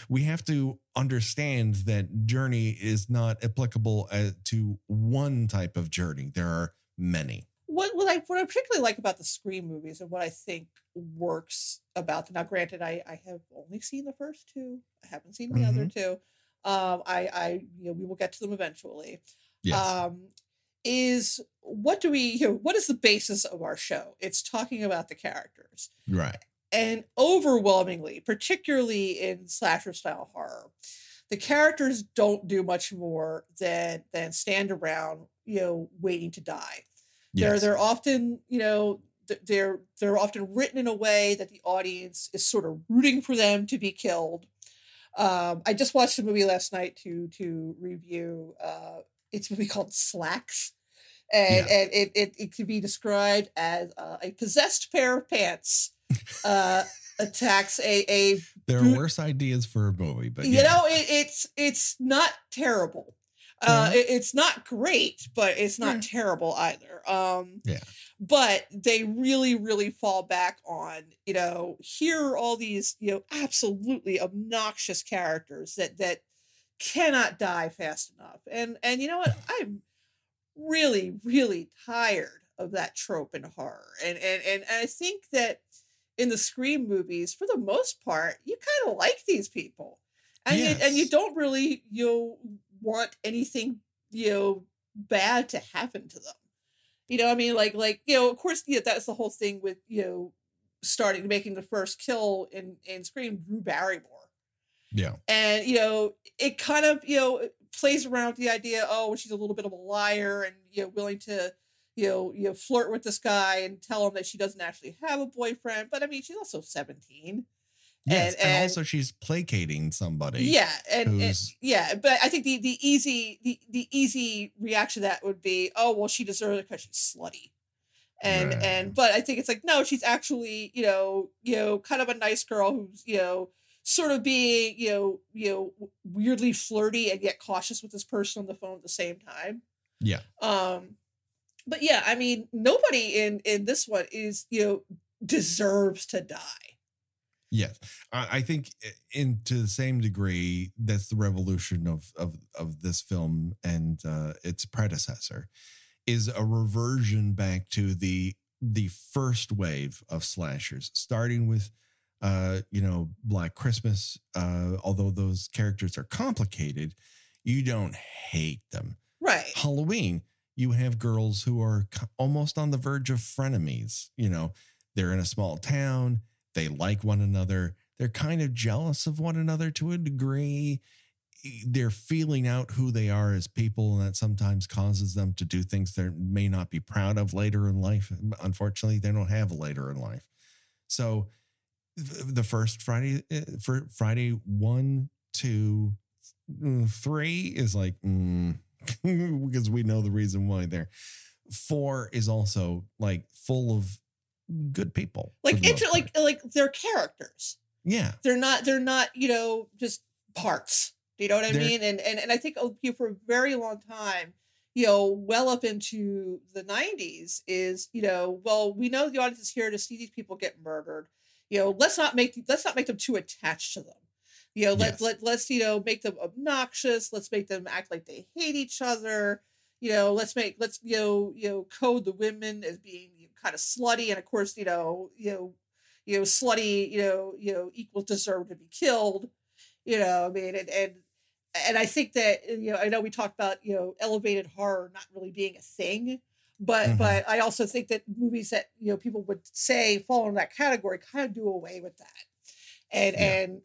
we have to understand that journey is not applicable to one type of journey. There are many. What I particularly like about the Scream movies and what I think works about them. Now, granted, I have only seen the first two. I haven't seen the other two. We will get to them eventually. Yes. Is what is the basis of our show? It's talking about the characters. Right. And overwhelmingly, particularly in slasher style horror, the characters don't do much more than stand around, waiting to die. Yes. They're often, they're often written in a way that the audience is sort of rooting for them to be killed. I just watched a movie last night to review. It's a movie called Slacks. And it could be described as a possessed pair of pants attacks a there are worse ideas for a movie, but it's not terrible. It's not great, but it's not terrible either. But they really, really fall back on, here are all these, absolutely obnoxious characters that cannot die fast enough. And you know what? I'm really, really tired of that trope in horror. And I think that in the Scream movies, for the most part, you kind of like these people. And you don't really want anything bad to happen to them. I mean, like of course, that's the whole thing with starting making the first kill in Scream, Drew Barrymore. Yeah. And it kind of plays around with the idea, oh, she's a little bit of a liar and willing to flirt with this guy and tell him that she doesn't actually have a boyfriend. But I mean, she's also 17. Yes, and also she's placating somebody. Yeah, and but I think the easy reaction to that would be, oh well, she deserves it because she's slutty, but I think it's like, no, she's actually kind of a nice girl who's sort of being weirdly flirty and yet cautious with this person on the phone at the same time. Yeah. But yeah, I mean, nobody in this one is deserves to die. Yes, I think to the same degree, that's the revolution of this film and its predecessor, is a reversion back to the first wave of slashers, starting with Black Christmas. Although those characters are complicated, you don't hate them. Right. Halloween, you have girls who are almost on the verge of frenemies. They're in a small town. They like one another. They're kind of jealous of one another to a degree. They're feeling out who they are as people, and that sometimes causes them to do things they may not be proud of later in life. Unfortunately, they don't have a later in life. So the first Friday, for Friday 1, 2, 3 is like, because we know the reason why there. 4 is also like full of good people, like they're characters. Yeah, they're not just parts. Do you know what I mean? And I think for a very long time, well up into the 90s is well, we know the audience is here to see these people get murdered. Let's not make them too attached to them. Let's make them obnoxious. Let's make them act like they hate each other. Let's code the women as being kind of slutty, and of course, slutty, equals deserve to be killed. I mean, and I think that I know we talked about elevated horror not really being a thing, but I also think that movies that people would say fall in that category kind of do away with that, and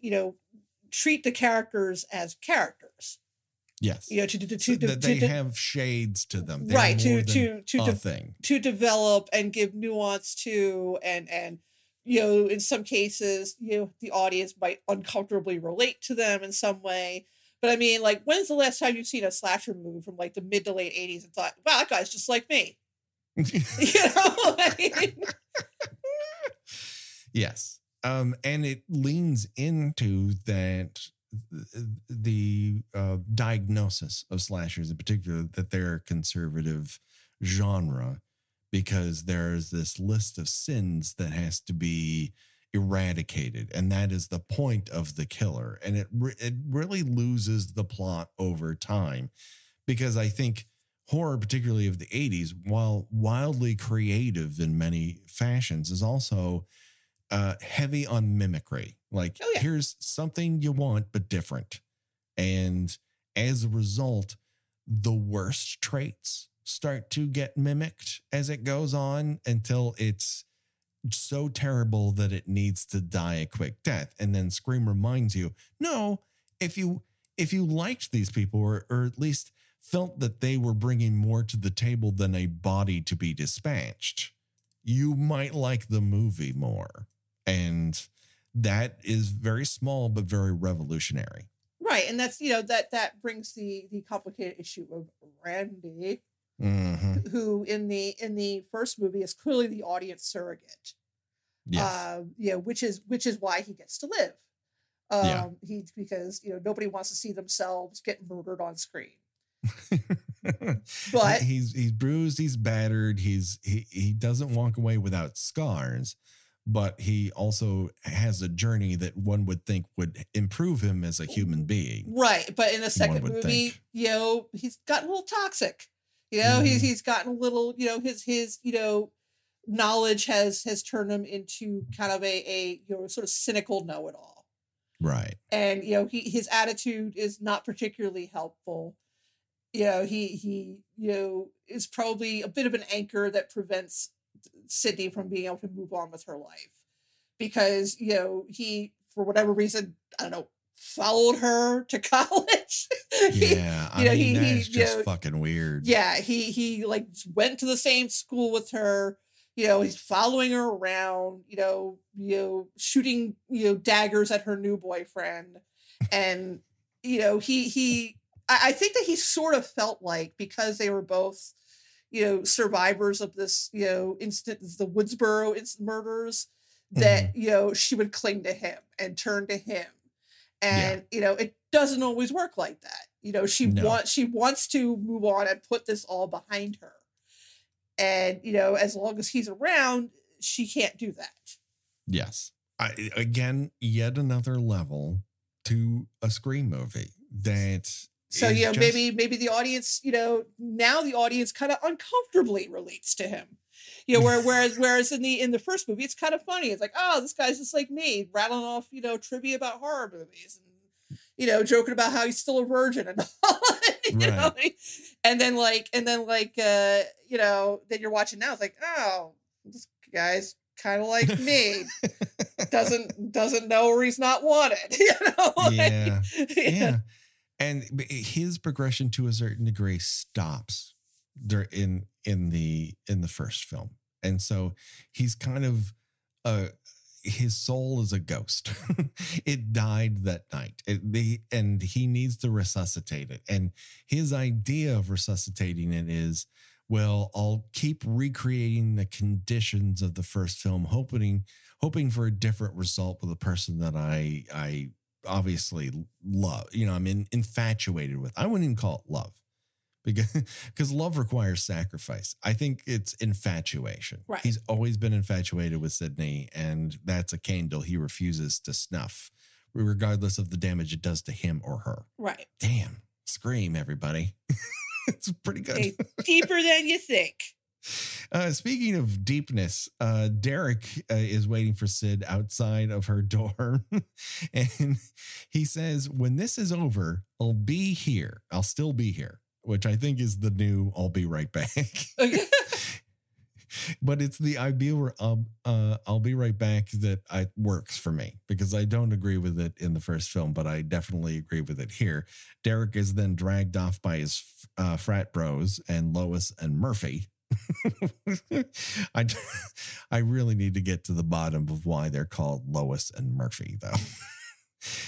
treat the characters as characters. Yes, they have shades to them, they're right? To develop and give nuance to, and in some cases, the audience might uncomfortably relate to them in some way. But I mean, like, when's the last time you've seen a slasher movie from like the mid to late 80s and thought, wow, that guy's just like me? Yes, and it leans into that. The diagnosis of slashers in particular, that they're a conservative genre, because there's this list of sins that has to be eradicated, and that is the point of the killer. And it really loses the plot over time, because I think horror, particularly of the 80s, while wildly creative in many fashions, is also heavy on mimicry. Like, here's something you want, but different. And as a result, the worst traits start to get mimicked as it goes on, until it's so terrible that it needs to die a quick death. And then Scream reminds you, no, if you liked these people, or at least felt that they were bringing more to the table than a body to be dispatched, you might like the movie more. And that is very small, but very revolutionary. Right. And that's, that brings the complicated issue of Randy, who in the first movie is clearly the audience surrogate. Yes. Which is why he gets to live. Because nobody wants to see themselves get murdered on screen. But he's bruised, he's battered, he doesn't walk away without scars, but he also has a journey that one would think would improve him as a human being. Right. But in the second movie, think. He's gotten a little toxic. Mm-hmm. He's gotten a little, his knowledge has turned him into kind of a sort of cynical know-it-all. Right. And, his attitude is not particularly helpful. He is probably a bit of an anchor that prevents Sydney from being able to move on with her life, because he, for whatever reason, I don't know, followed her to college. Yeah, that's just fucking weird. Yeah, he like went to the same school with her. He's following her around. Shooting daggers at her new boyfriend, and I think that he sort of felt like, because they were both survivors of this incident, the Woodsboro murders, that she would cling to him and turn to him. And it doesn't always work like that. She wants to move on and put this all behind her. And as long as he's around, she can't do that. Yes. Again, yet another level to a Scream movie that. So maybe the audience, now the audience kind of uncomfortably relates to him. Whereas in the first movie, it's kind of funny. It's like, oh, this guy's just like me, rattling off, trivia about horror movies, and joking about how he's still a virgin and all. And then then you're watching now. It's like, oh, this guy's kind of like me. doesn't know where he's not wanted. Yeah. And his progression to a certain degree stops in the first film. And so he's kind of his soul is a ghost. It died that night. And he needs to resuscitate it. And his idea of resuscitating it is, well, I'll keep recreating the conditions of the first film, hoping for a different result with a person that I obviously love, I'm infatuated with. I wouldn't even call it love, because love requires sacrifice. I think it's infatuation. Right. He's always been infatuated with Sydney, and that's a candle he refuses to snuff, regardless of the damage it does to him or her. Right. Damn. Scream, everybody. It's pretty good. Hey, deeper than you think. Speaking of deepness, Derek is waiting for Sid outside of her door. And he says, when this is over, I'll be here. I'll still be here, which I think is the new I'll be right back. But it's the ideal I'll be right back that works for me, because I don't agree with it in the first film, but I definitely agree with it here. Derek is then dragged off by his frat bros and Lois and Murphy. I really need to get to the bottom of why they're called Lois and Murphy, though.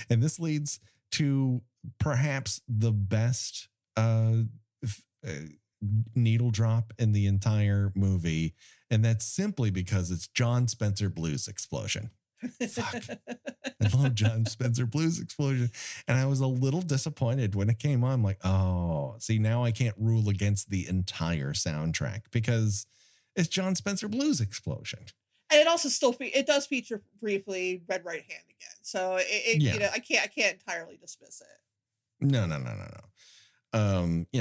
And this leads to perhaps the best needle drop in the entire movie, and that's simply because it's John Spencer Blues Explosion. Fuck. I love John Spencer Blues Explosion. And I was a little disappointed when it came on. I'm like, oh, see, now I can't rule against the entire soundtrack because it's John Spencer Blues Explosion. And it also it does feature briefly Red Right Hand again. So I can't entirely dismiss it. No.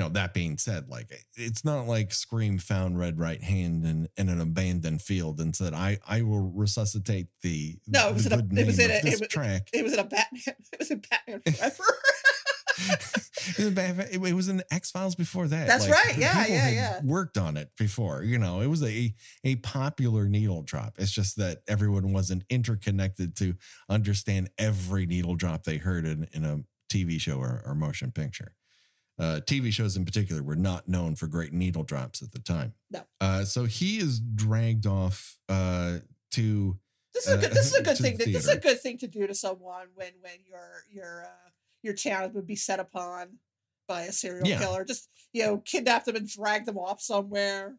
That being said, like, it's not like Scream found Red Right Hand in an abandoned field and said, I will resuscitate the track. It was in a Batman. It was in Batman Forever. It was in the X-Files before that. That's right. Yeah. Worked on it before. It was a popular needle drop. It's just that everyone wasn't interconnected to understand every needle drop they heard in a TV show or motion picture. TV shows in particular were not known for great needle drops at the time. No. So he is dragged off to. This is a good thing. This is a good thing to do to someone when your town would be set upon by a serial killer. Just kidnap them and drag them off somewhere.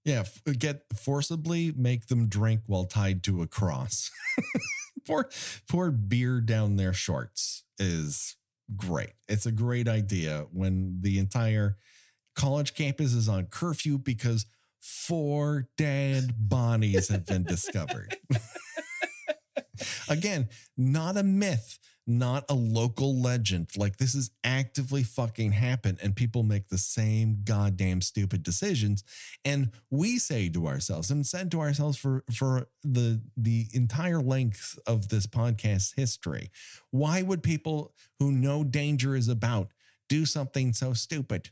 Yeah, forcibly make them drink while tied to a cross. pour beer down their shorts is great. It's a great idea when the entire college campus is on curfew because 4 dead bodies have been discovered. Again, not a myth, not a local legend. Like, this is actively fucking happen, and people make the same goddamn stupid decisions. And we say to ourselves, and said to ourselves for the entire length of this podcast history, why would people who know danger is about do something so stupid?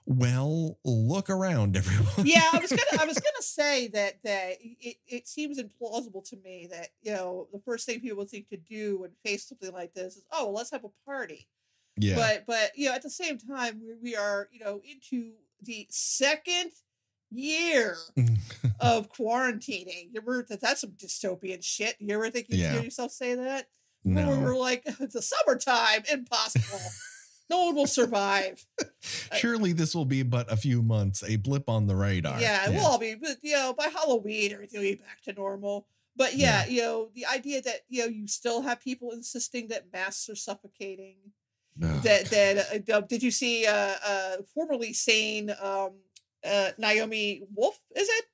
Well, look around, everyone. Yeah, I was gonna say that it seems implausible to me that, the first thing people think to do when face something like this is, oh, well, let's have a party. Yeah. But at the same time, we are into the second year of quarantining. That's some dystopian shit. You ever think you hear yourself say that? No. We're like, it's the summertime, impossible. No one will survive. Surely this will be but a few months, a blip on the radar. Yeah, we'll all be, but by Halloween, everything will be back to normal. But the idea that you still have people insisting that masks are suffocating. Oh, Did you see formerly sane Naomi Wolf? Is it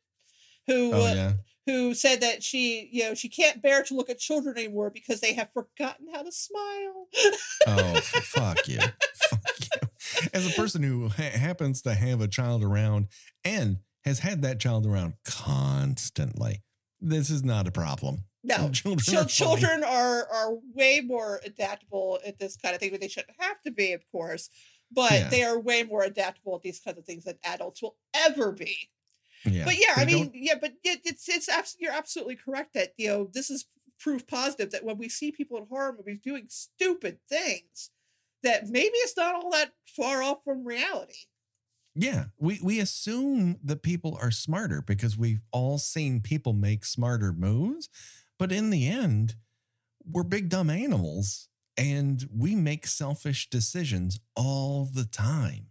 who said that she can't bear to look at children anymore because they have forgotten how to smile. Oh, fuck you. Fuck you. As a person who happens to have a child around and has had that child around constantly, this is not a problem. No, children are way more adaptable at this kind of thing, but they shouldn't have to be, of course. But they are way more adaptable at these kinds of things than adults will ever be. Yeah, but you're absolutely correct that this is proof positive that when we see people in horror movies doing stupid things, that maybe it's not all that far off from reality. Yeah, we assume that people are smarter because we've all seen people make smarter moves, but in the end, we're big dumb animals and we make selfish decisions all the time.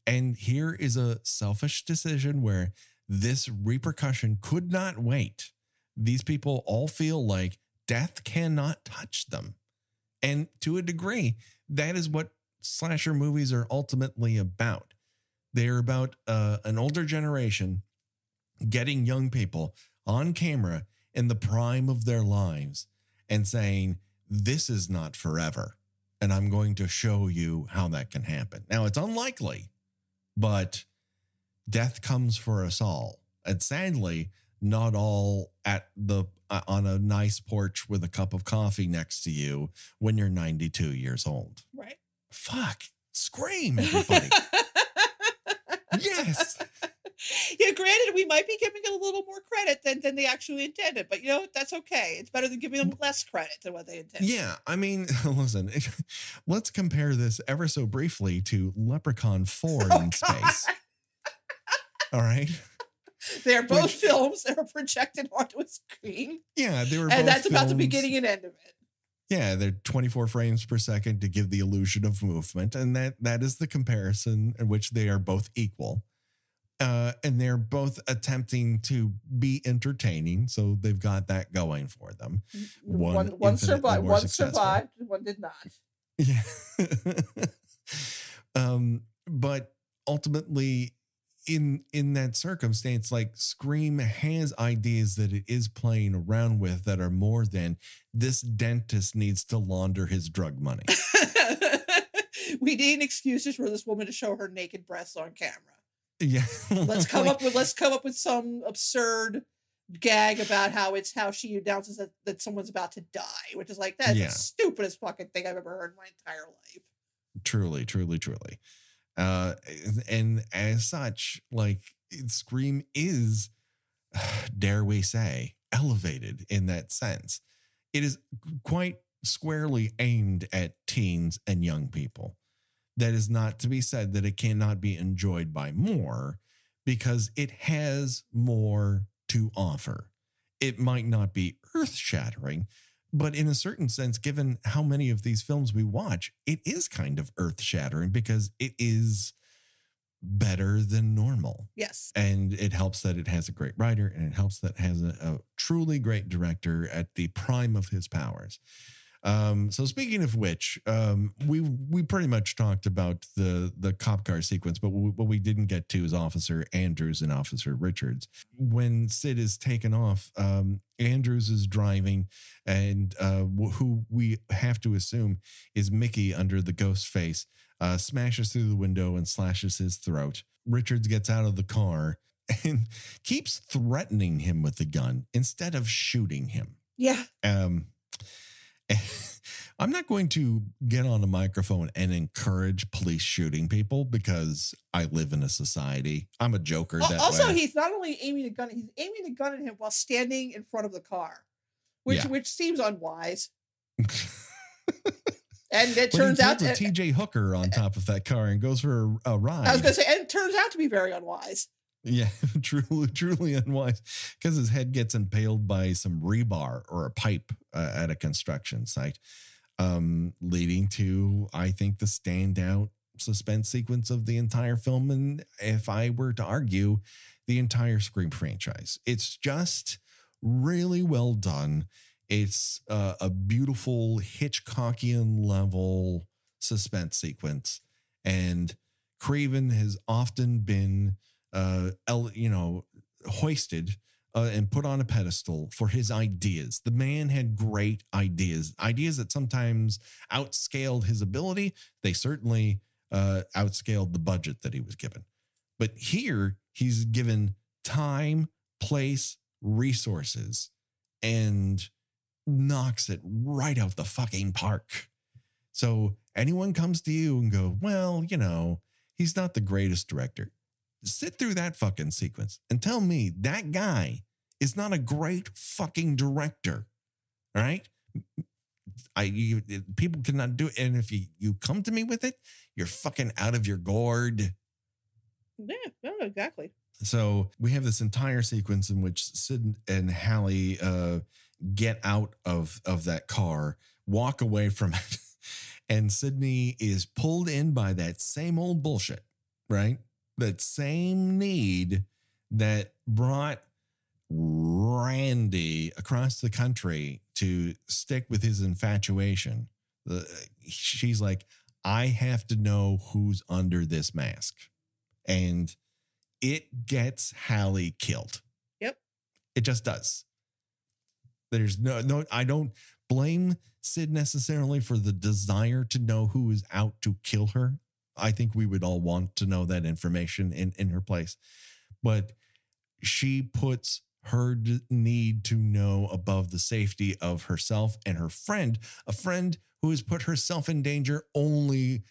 And here is a selfish decision where this repercussion could not wait. These people all feel like death cannot touch them. And to a degree, that is what slasher movies are ultimately about. They're about an older generation getting young people on camera in the prime of their lives and saying, this is not forever. And I'm going to show you how that can happen. Now, it's unlikely, but death comes for us all. And sadly, not all at on a nice porch with a cup of coffee next to you when you're 92 years old. Right. Fuck. Scream, everybody. Yes. Yeah, granted, we might be giving it a little more credit than they actually intended, but that's okay. It's better than giving them less credit than what they intended. Yeah, I mean, listen, let's compare this ever so briefly to Leprechaun 4 in space. All right. They're both films that are projected onto a screen. Yeah, they were, and that's about the beginning and end of it. Yeah, they're 24 frames per second to give the illusion of movement, and that is the comparison in which they are both equal. And they're both attempting to be entertaining, so they've got that going for them. One survived, one did not. Yeah. But ultimately, in that circumstance, like, Scream has ideas that it is playing around with that are more than this dentist needs to launder his drug money. We need excuses for this woman to show her naked breasts on camera. Yeah. let's come up with some absurd gag about how she announces that someone's about to die, which is like, that's the stupidest fucking thing I've ever heard in my entire life. Truly, truly. And as such, like, Scream is, dare we say, elevated in that sense. It is quite squarely aimed at teens and young people. That is not to be said that it cannot be enjoyed by more, because it has more to offer. It might not be earth-shattering, but in a certain sense, given how many of these films we watch, it is kind of earth-shattering because it is better than normal. Yes. And it helps that it has a great writer, and it helps that it has a truly great director at the prime of his powers. So speaking of which, we pretty much talked about the cop car sequence, but what we didn't get to is Officer Andrews and Officer Richards. When Sid is taken off, Andrews is driving, and who we have to assume is Mickey under the ghost face, smashes through the window and slashes his throat. Richards gets out of the car and keeps threatening him with the gun instead of shooting him. Yeah. I'm not going to get on a microphone and encourage police shooting people because I live in a society. I'm a joker that also, way. he's not only aiming a gun, he's aiming the gun at him while standing in front of the car, which seems unwise. And it turns out a TJ Hooker on top of that car and goes for a ride. I was going to say, and it turns out to be very unwise. Yeah, truly unwise, because his head gets impaled by some rebar or a pipe at a construction site, leading to, I think, the standout suspense sequence of the entire film. And if I were to argue, the entire Scream franchise, it's just really well done. It's a beautiful Hitchcockian level suspense sequence, and Craven has often been hoisted and put on a pedestal for his ideas. The man had great ideas that sometimes outscaled his ability. They certainly outscaled the budget that he was given. But here he's given time, place, resources, and knocks it right out the fucking park. So anyone comes to you and go, well, he's not the greatest director. Sit through that fucking sequence and tell me that guy is not a great fucking director. All right. People cannot do it. And if you come to me with it, you're fucking out of your gourd. Yeah, no, exactly. So we have this entire sequence in which Sid and Hallie get out of that car, walk away from it. And Sydney is pulled in by that same old bullshit, right? That same need that brought Randy across the country to stick with his infatuation. She's like, I have to know who's under this mask. And it gets Hallie killed. Yep. It just does. There's no, I don't blame Sid necessarily for the desire to know who is out to kill her. I think we would all want to know that information in her place. But she puts her need to know above the safety of herself and her friend, a friend who has put herself in danger only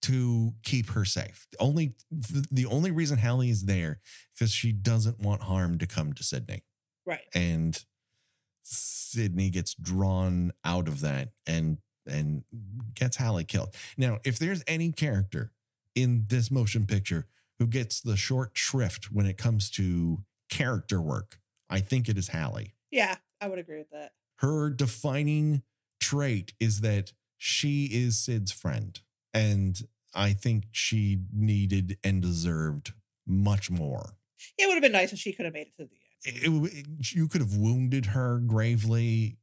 to keep her safe. The only reason Hallie is there because she doesn't want harm to come to Sydney. Right. And Sydney gets drawn out of that and gets Hallie killed. Now, if there's any character in this motion picture who gets the short shrift when it comes to character work, I think it is Hallie. Yeah, I would agree with that. Her defining trait is that she is Sid's friend. And I think she needed and deserved much more. It would have been nice if she could have made it to the end. You could have wounded her gravely.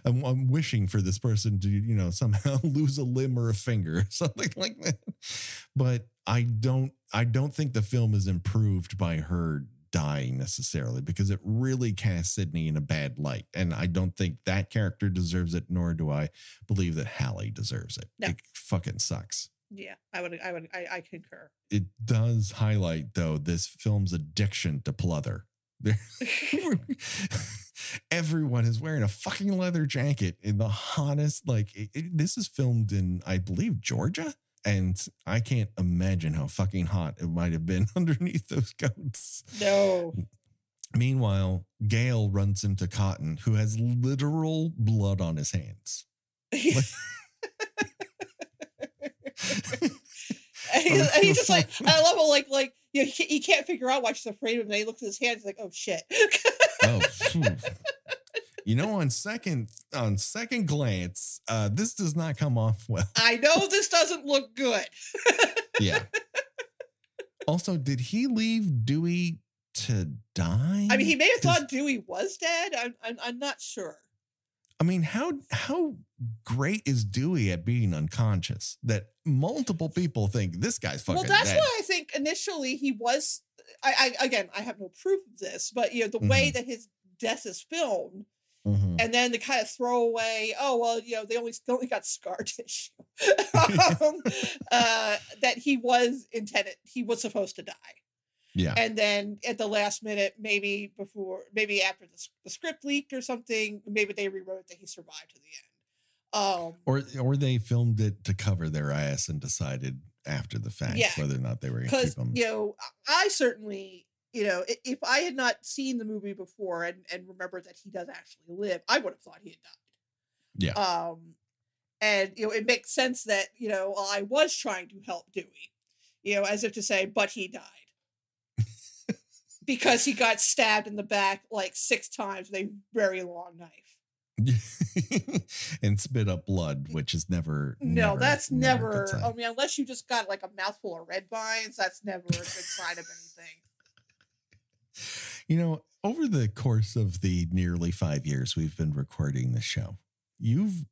I'm wishing for this person to, somehow lose a limb or a finger or something like that. But I don't think the film is improved by her dying necessarily, because it really casts Sydney in a bad light. And I don't think that character deserves it, nor do I believe that Hallie deserves it. No. It fucking sucks. Yeah, I concur. It does highlight, though, this film's addiction to pleather. Everyone is wearing a fucking leather jacket in the hottest, this is filmed in, I believe, Georgia. And I can't imagine how fucking hot it might have been underneath those coats. No. Meanwhile, Gale runs into Cotton, who has literal blood on his hands. He's just like, I love how he can't figure out why she's afraid of him. And he looks at his hands, he's like, oh shit. On second glance, this does not come off well. I know this doesn't look good. Yeah. Also, did he leave Dewey to die? I mean, he may have thought Dewey was dead. I'm not sure. I mean, how great is Dewey at being unconscious that multiple people think this guy's fucking Well, that's dead? why I think initially he was. Again, I have no proof of this, but the way that his death is filmed, and then the kind of throwaway, oh well, they only got scar tissue, that he was supposed to die. Yeah. And then at the last minute, maybe after the script leaked or something, maybe they rewrote that he survived to the end. Or they filmed it to cover their ass and decided after the fact whether or not they were going to keep him. I certainly, if I had not seen the movie before and remembered that he does actually live, I would have thought he had died. Yeah. And it makes sense that I was trying to help Dewey, as if to say, but he died. Because he got stabbed in the back like 6 times with a very long knife. And spit up blood, which is never. That's never. I mean, unless you just got like a mouthful of red vines, that's never a good sign of anything. Over the course of the nearly 5 years we've been recording this show, you've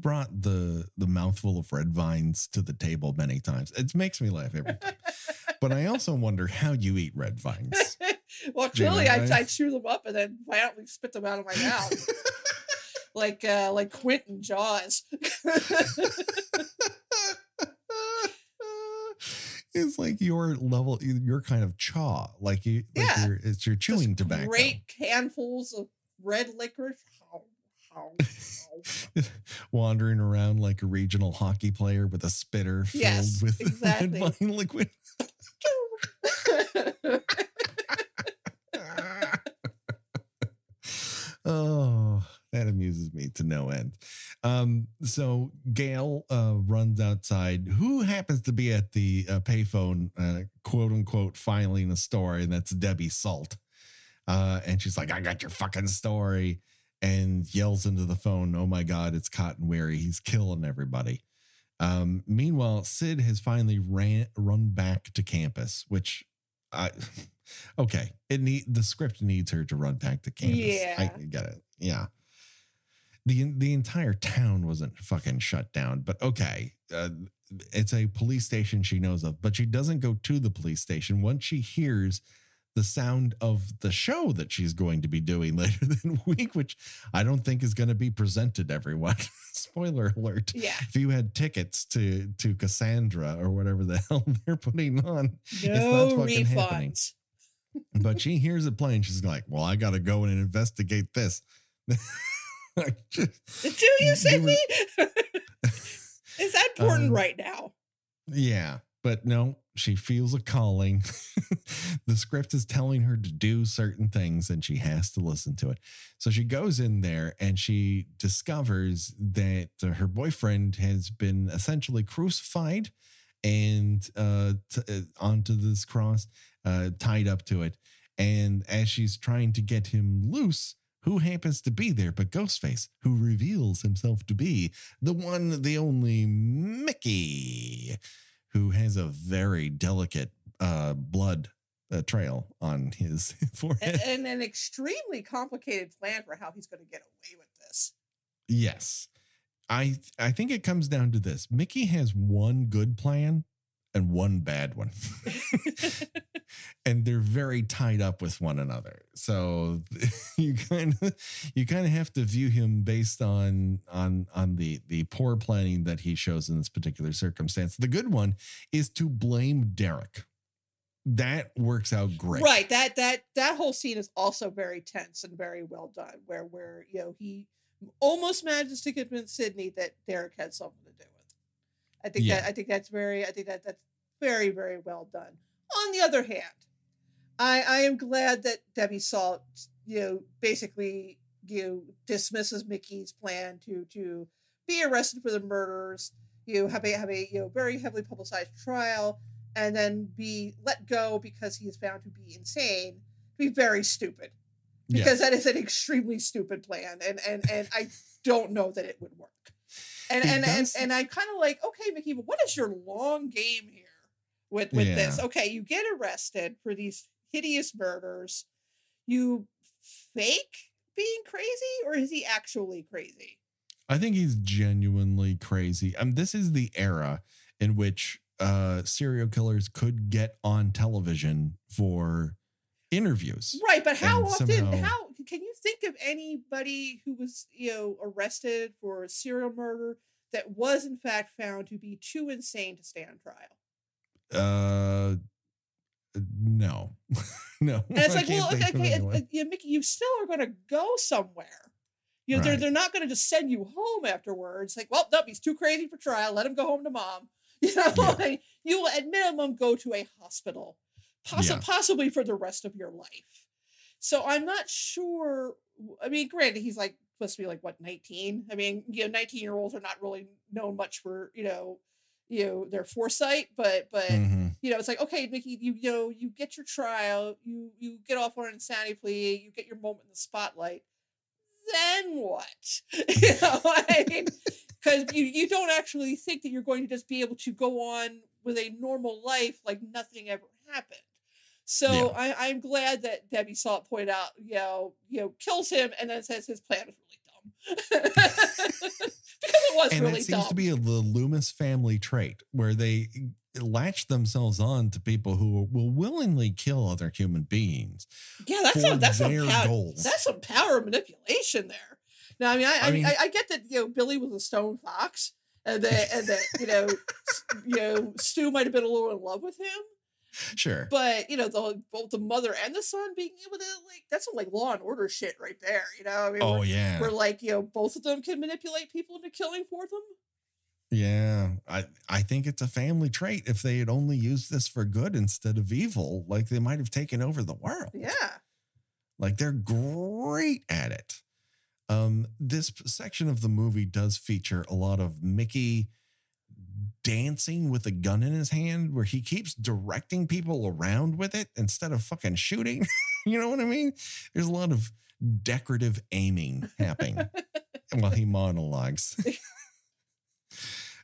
brought the mouthful of red vines to the table many times. It makes me laugh every time. But I also wonder how you eat red vines. Well, truly, I chew them up and then violently spit them out of my mouth, like Quentin Jaws. It's like your level, your kind of chaw, it's your chewing tobacco. Great handfuls of red licorice. Wandering around like a regional hockey player with a spitter filled with red vine liquid. Oh, that amuses me to no end. So Gail runs outside. Who happens to be at the payphone, quote unquote, filing a story? And that's Debbie Salt. And she's like, "I got your fucking story," and yells into the phone, "Oh my God, it's Cotton Weary. He's killing everybody." Meanwhile, Sid has finally run back to campus, which okay. The script needs her to run back to campus. Yeah. I get it. Yeah. The entire town wasn't fucking shut down, but okay. It's a police station she knows of, but she doesn't go to the police station once she hears the sound of the show that she's going to be doing later that week, which I don't think is going to be presented, everyone. Spoiler alert. Yeah. If you had tickets to Cassandra or whatever the hell they're putting on, it's no not fucking refunds. happening. But she hears it playing. She's like, "Well, I got to go and investigate this." Do you, Sydney? Is that important right now? Yeah. But no, she feels a calling. The script is telling her to do certain things and she has to listen to it. So she goes in there and she discovers that her boyfriend has been essentially crucified and onto this cross, tied up to it. And as she's trying to get him loose, who happens to be there but Ghostface, who reveals himself to be the one, the only Mickey, who has a very delicate blood trail on his forehead. And an extremely complicated plan for how he's going to get away with this. Yes. I think it comes down to this. Mickey has one good plan and one bad one. And they're very tied up with one another. So you kind of have to view him based on the poor planning that he shows in this particular circumstance. The good one is to blame Derek. That works out great. Right. That whole scene is also very tense and very well done, where he almost manages to convince Sydney that Derek had something to do with it. I think that's very very well done. On the other hand, I am glad that Debbie Salt, basically, dismisses Mickey's plan to be arrested for the murders, have a very heavily publicized trial, and then be let go because he is found to be insane, to be very stupid. Because that is an extremely stupid plan, and I don't know that it would work. And I'm kind of like, okay, Mickey, but what is your long game here with this? Okay, you get arrested for these hideous murders. You fake being crazy, or is he actually crazy? I think he's genuinely crazy. This is the era in which serial killers could get on television for interviews. Right, but how often, somehow, how can you think of anybody who was, arrested for a serial murder that was in fact found to be too insane to stand trial? No. No. And it's like, well, okay, Mickey, you still are going to go somewhere. They're not going to just send you home afterwards. Like, well, nope, he's too crazy for trial. Let him go home to mom. Like, you will at minimum go to a hospital, possibly for the rest of your life. So I'm not sure. I mean, granted, he's like supposed to be like, what, 19? I mean, 19-year-olds are not really known much for, their foresight, but it's like, okay, Mickey, you get your trial, you get off on an insanity plea, you get your moment in the spotlight. Then what? I mean, because you don't actually think that you're going to just be able to go on with a normal life like nothing ever happened. So I'm glad that Debbie saw it pointed out, kills him and then says his plan was really dumb. Because it was and really dumb. And it seems to be the Loomis family trait where they latch themselves on to people who will willingly kill other human beings. Yeah, that's some power manipulation there. Now, I mean, I get that Billy was a stone fox, and that Stu might have been a little in love with him. Sure, but both the mother and the son being able to, like, that's some like Law and Order shit right there. I mean, where like both of them can manipulate people into killing for them. Yeah, I think it's a family trait. If they had only used this for good instead of evil, like, they might have taken over the world. Yeah. Like, they're great at it. This section of the movie does feature a lot of Mickey dancing with a gun in his hand, where he keeps directing people around with it instead of fucking shooting. You know what I mean? There's a lot of decorative aiming happening while he monologues.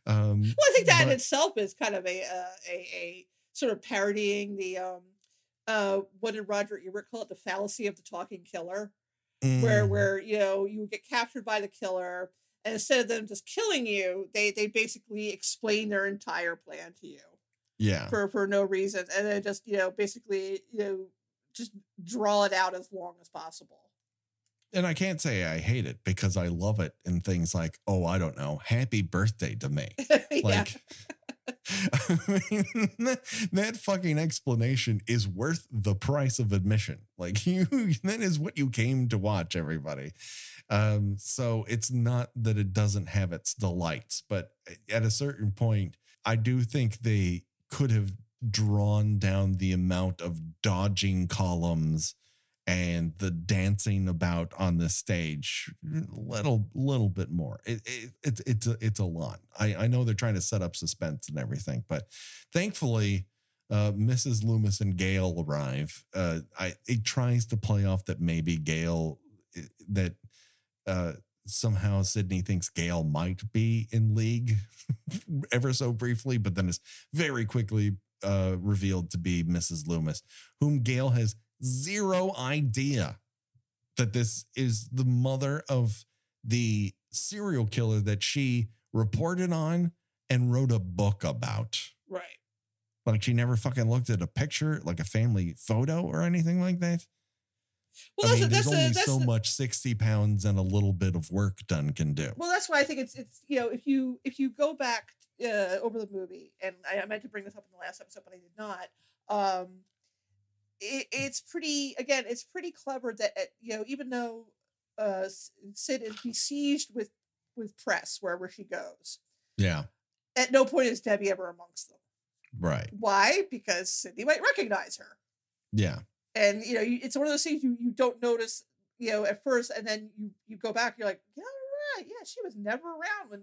Well, I think that in itself is kind of a sort of parodying the what did Roger Ebert call it? The fallacy of the talking killer, where you get captured by the killer, and instead of them just killing you, they basically explain their entire plan to you. Yeah. For no reason, and then just basically just draw it out as long as possible. And I can't say I hate it, because I love it in things like, oh, I don't know, happy birthday to me. Like, I mean, that fucking explanation is worth the price of admission. Like, that is what you came to watch, everybody. So it's not that it doesn't have its delights, but at a certain point, I do think they could have drawn down the amount of dodging columns and the dancing about on the stage little bit more. It's a lot. I know they're trying to set up suspense and everything, but thankfully, Mrs. Loomis and Gail arrive. It tries to play off that maybe Gail, that somehow Sydney thinks Gail might be in league ever so briefly, but then it's very quickly revealed to be Mrs. Loomis, whom Gail has zero idea that this is the mother of the serial killer that she reported on and wrote a book about. Right. Like, she never fucking looked at a picture, like a family photo or anything like that. Well, there's only so much 60 pounds and a little bit of work done can do. Well, that's why I think it's if you go back over the movie, and I meant to bring this up in the last episode, but I did not. It's pretty clever that even though Sid is besieged with press wherever she goes, at no point is Debbie ever amongst them. Right. Why? Because Sydney might recognize her. Yeah. And it's one of those things you don't notice at first, and then you go back, you're like, yeah, right, yeah, she was never around when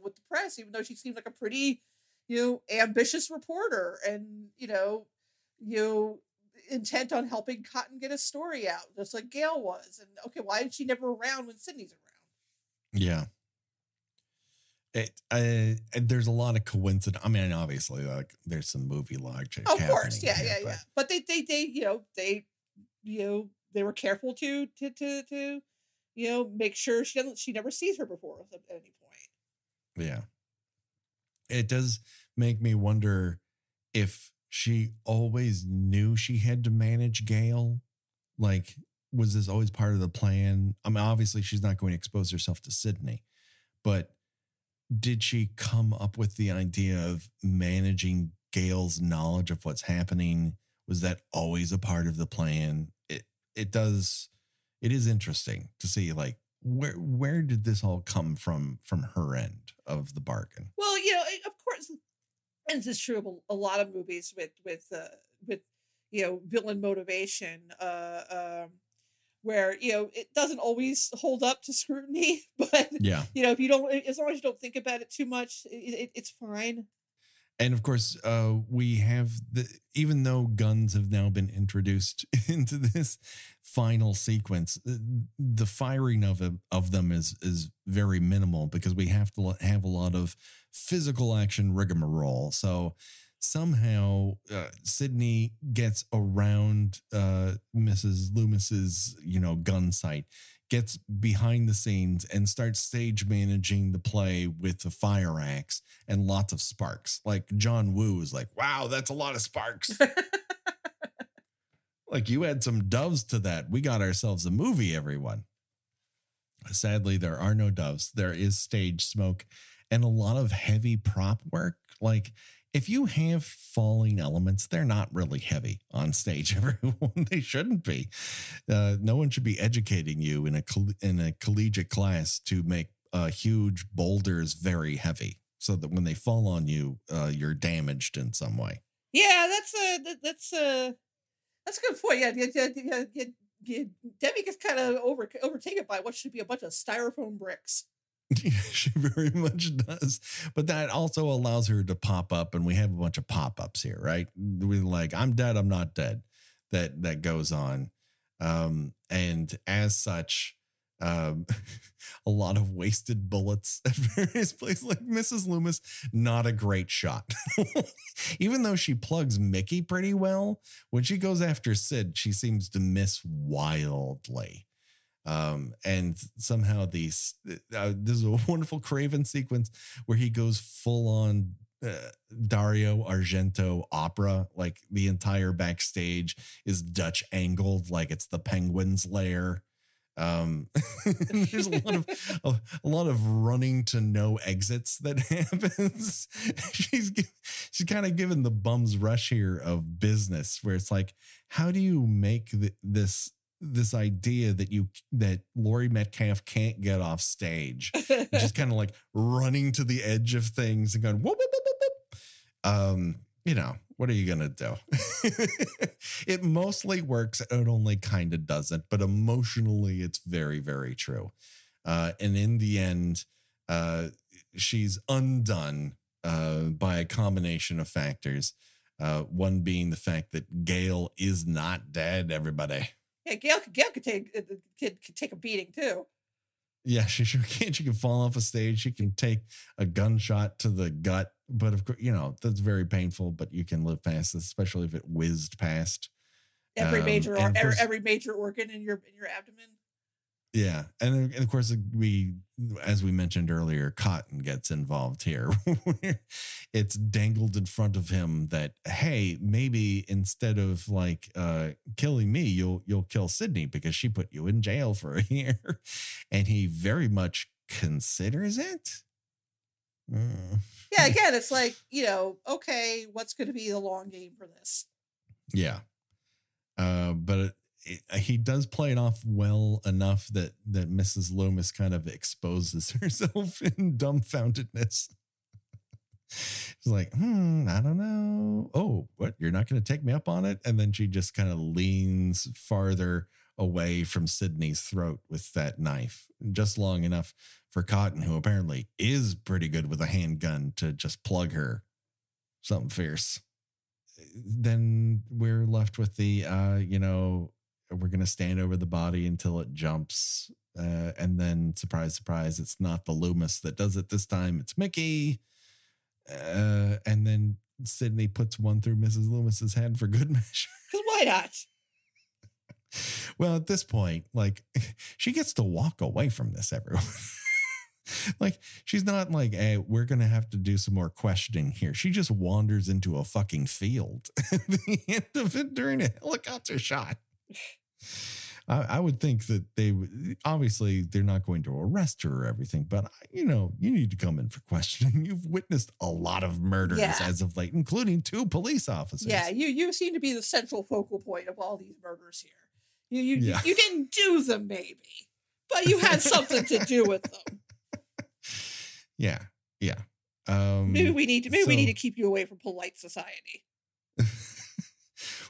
with the press, even though she seemed like a pretty ambitious reporter, and intent on helping Cotton get his story out, just like Gail was. And okay, why is she never around when Sydney's around? Yeah. There's a lot of coincidence. I mean, obviously, like, there's some movie logic. Of course, yeah. But they were careful to make sure she never sees her before at any point. Yeah. It does make me wonder if she always knew she had to manage Gail. Like, was this always part of the plan? I mean, obviously she's not going to expose herself to Sydney, but did she come up with the idea of managing Gail's knowledge of what's happening? Was that always a part of the plan? It is interesting to see, like, where did this all come from her end of the bargain? Well, of course, and this is true of a lot of movies with villain motivation, where it doesn't always hold up to scrutiny, but yeah, if you don't, as long as you don't think about it too much, it's fine. And of course, we have even though guns have now been introduced into this final sequence, the firing of them is very minimal because we have to have a lot of physical action rigmarole. So somehow Sydney gets around Mrs. Loomis's gun sight, gets behind the scenes and starts stage managing the play with the fire axe and lots of sparks. Like John Woo is like, wow, that's a lot of sparks. Like, you add some doves to that, we got ourselves a movie, everyone. Sadly, there are no doves. There is stage smoke and a lot of heavy prop work. Like, if you have falling elements, they're not really heavy on stage, everyone. They shouldn't be. No one should be educating you in a collegiate class to make huge boulders very heavy so that when they fall on you, you're damaged in some way. Yeah, that's a good point. Yeah, Debbie gets kind of overtaken by what should be a bunch of styrofoam bricks. She very much does, but that also allows her to pop up, and we have a bunch of pop-ups here, right? We're like, I'm dead, I'm not dead. That goes on, and as such, a lot of wasted bullets at various places. Like Mrs. Loomis, not a great shot. Even though she plugs Mickey pretty well, when she goes after Sid, she seems to miss wildly. And somehow this is a wonderful Craven sequence where he goes full on Dario Argento opera. Like, the entire backstage is Dutch angled, like it's the Penguin's lair. There's a lot of running to no exits that happens. She's kind of given the bum's rush here of business, where it's like, how do you make this idea that Laurie Metcalf can't get off stage, just kind of like running to the edge of things and going whoop, whoop, whoop, whoop. What are you gonna do? It mostly works. It only kind of doesn't, but emotionally it's very, very true. And in the end, she's undone by a combination of factors, one being the fact that Gail is not dead, everybody. Yeah, Gail could take a beating too. Yeah, she sure can. She can fall off a stage. She can take a gunshot to the gut. But of course, that's very painful, but you can live past this, especially if it whizzed past every major organ in your abdomen. Yeah. And of course, as we mentioned earlier, Cotton gets involved here. It's dangled in front of him that, hey, maybe instead of like killing me, you'll kill Sydney because she put you in jail for a year. And he very much considers it. Yeah, again, it's like, okay, what's going to be the long game for this? Yeah. But he does play it off well enough that Mrs. Loomis kind of exposes herself in dumbfoundedness. She's like, I don't know. Oh, what? You're not going to take me up on it? And then she just kind of leans farther away from Sydney's throat with that knife, just long enough for Cotton, who apparently is pretty good with a handgun, to just plug her something fierce. Then we're left with the, we're going to stand over the body until it jumps. And then, surprise, surprise, it's not the Loomis that does it this time. It's Mickey. And then Sydney puts one through Mrs. Loomis's head for good measure. Because why not? Well, at this point, like, she gets to walk away from this, everyone. Like, she's not like, hey, we're going to have to do some more questioning here. She just wanders into a fucking field at the end of it during a helicopter shot. I would think that they would, obviously, they're not going to arrest her or everything, but, you know, you need to come in for questioning. You've witnessed a lot of murders as of late, including 2 police officers. Yeah, you seem to be the central focal point of all these murders here. You didn't do them, maybe, but you had something to do with them. Yeah. Maybe we need to keep you away from polite society.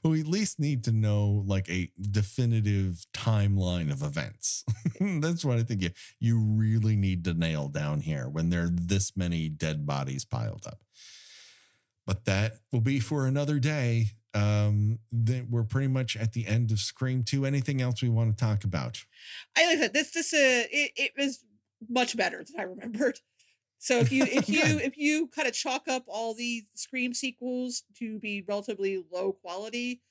Well, we at least need to know like a definitive timeline of events. That's what I think you really need to nail down here when there are this many dead bodies piled up. But that will be for another day. That we're pretty much at the end of Scream 2. Anything else we want to talk about? I like that. It was much better than I remembered. So if you kind of chalk up all these Scream sequels to be relatively low quality,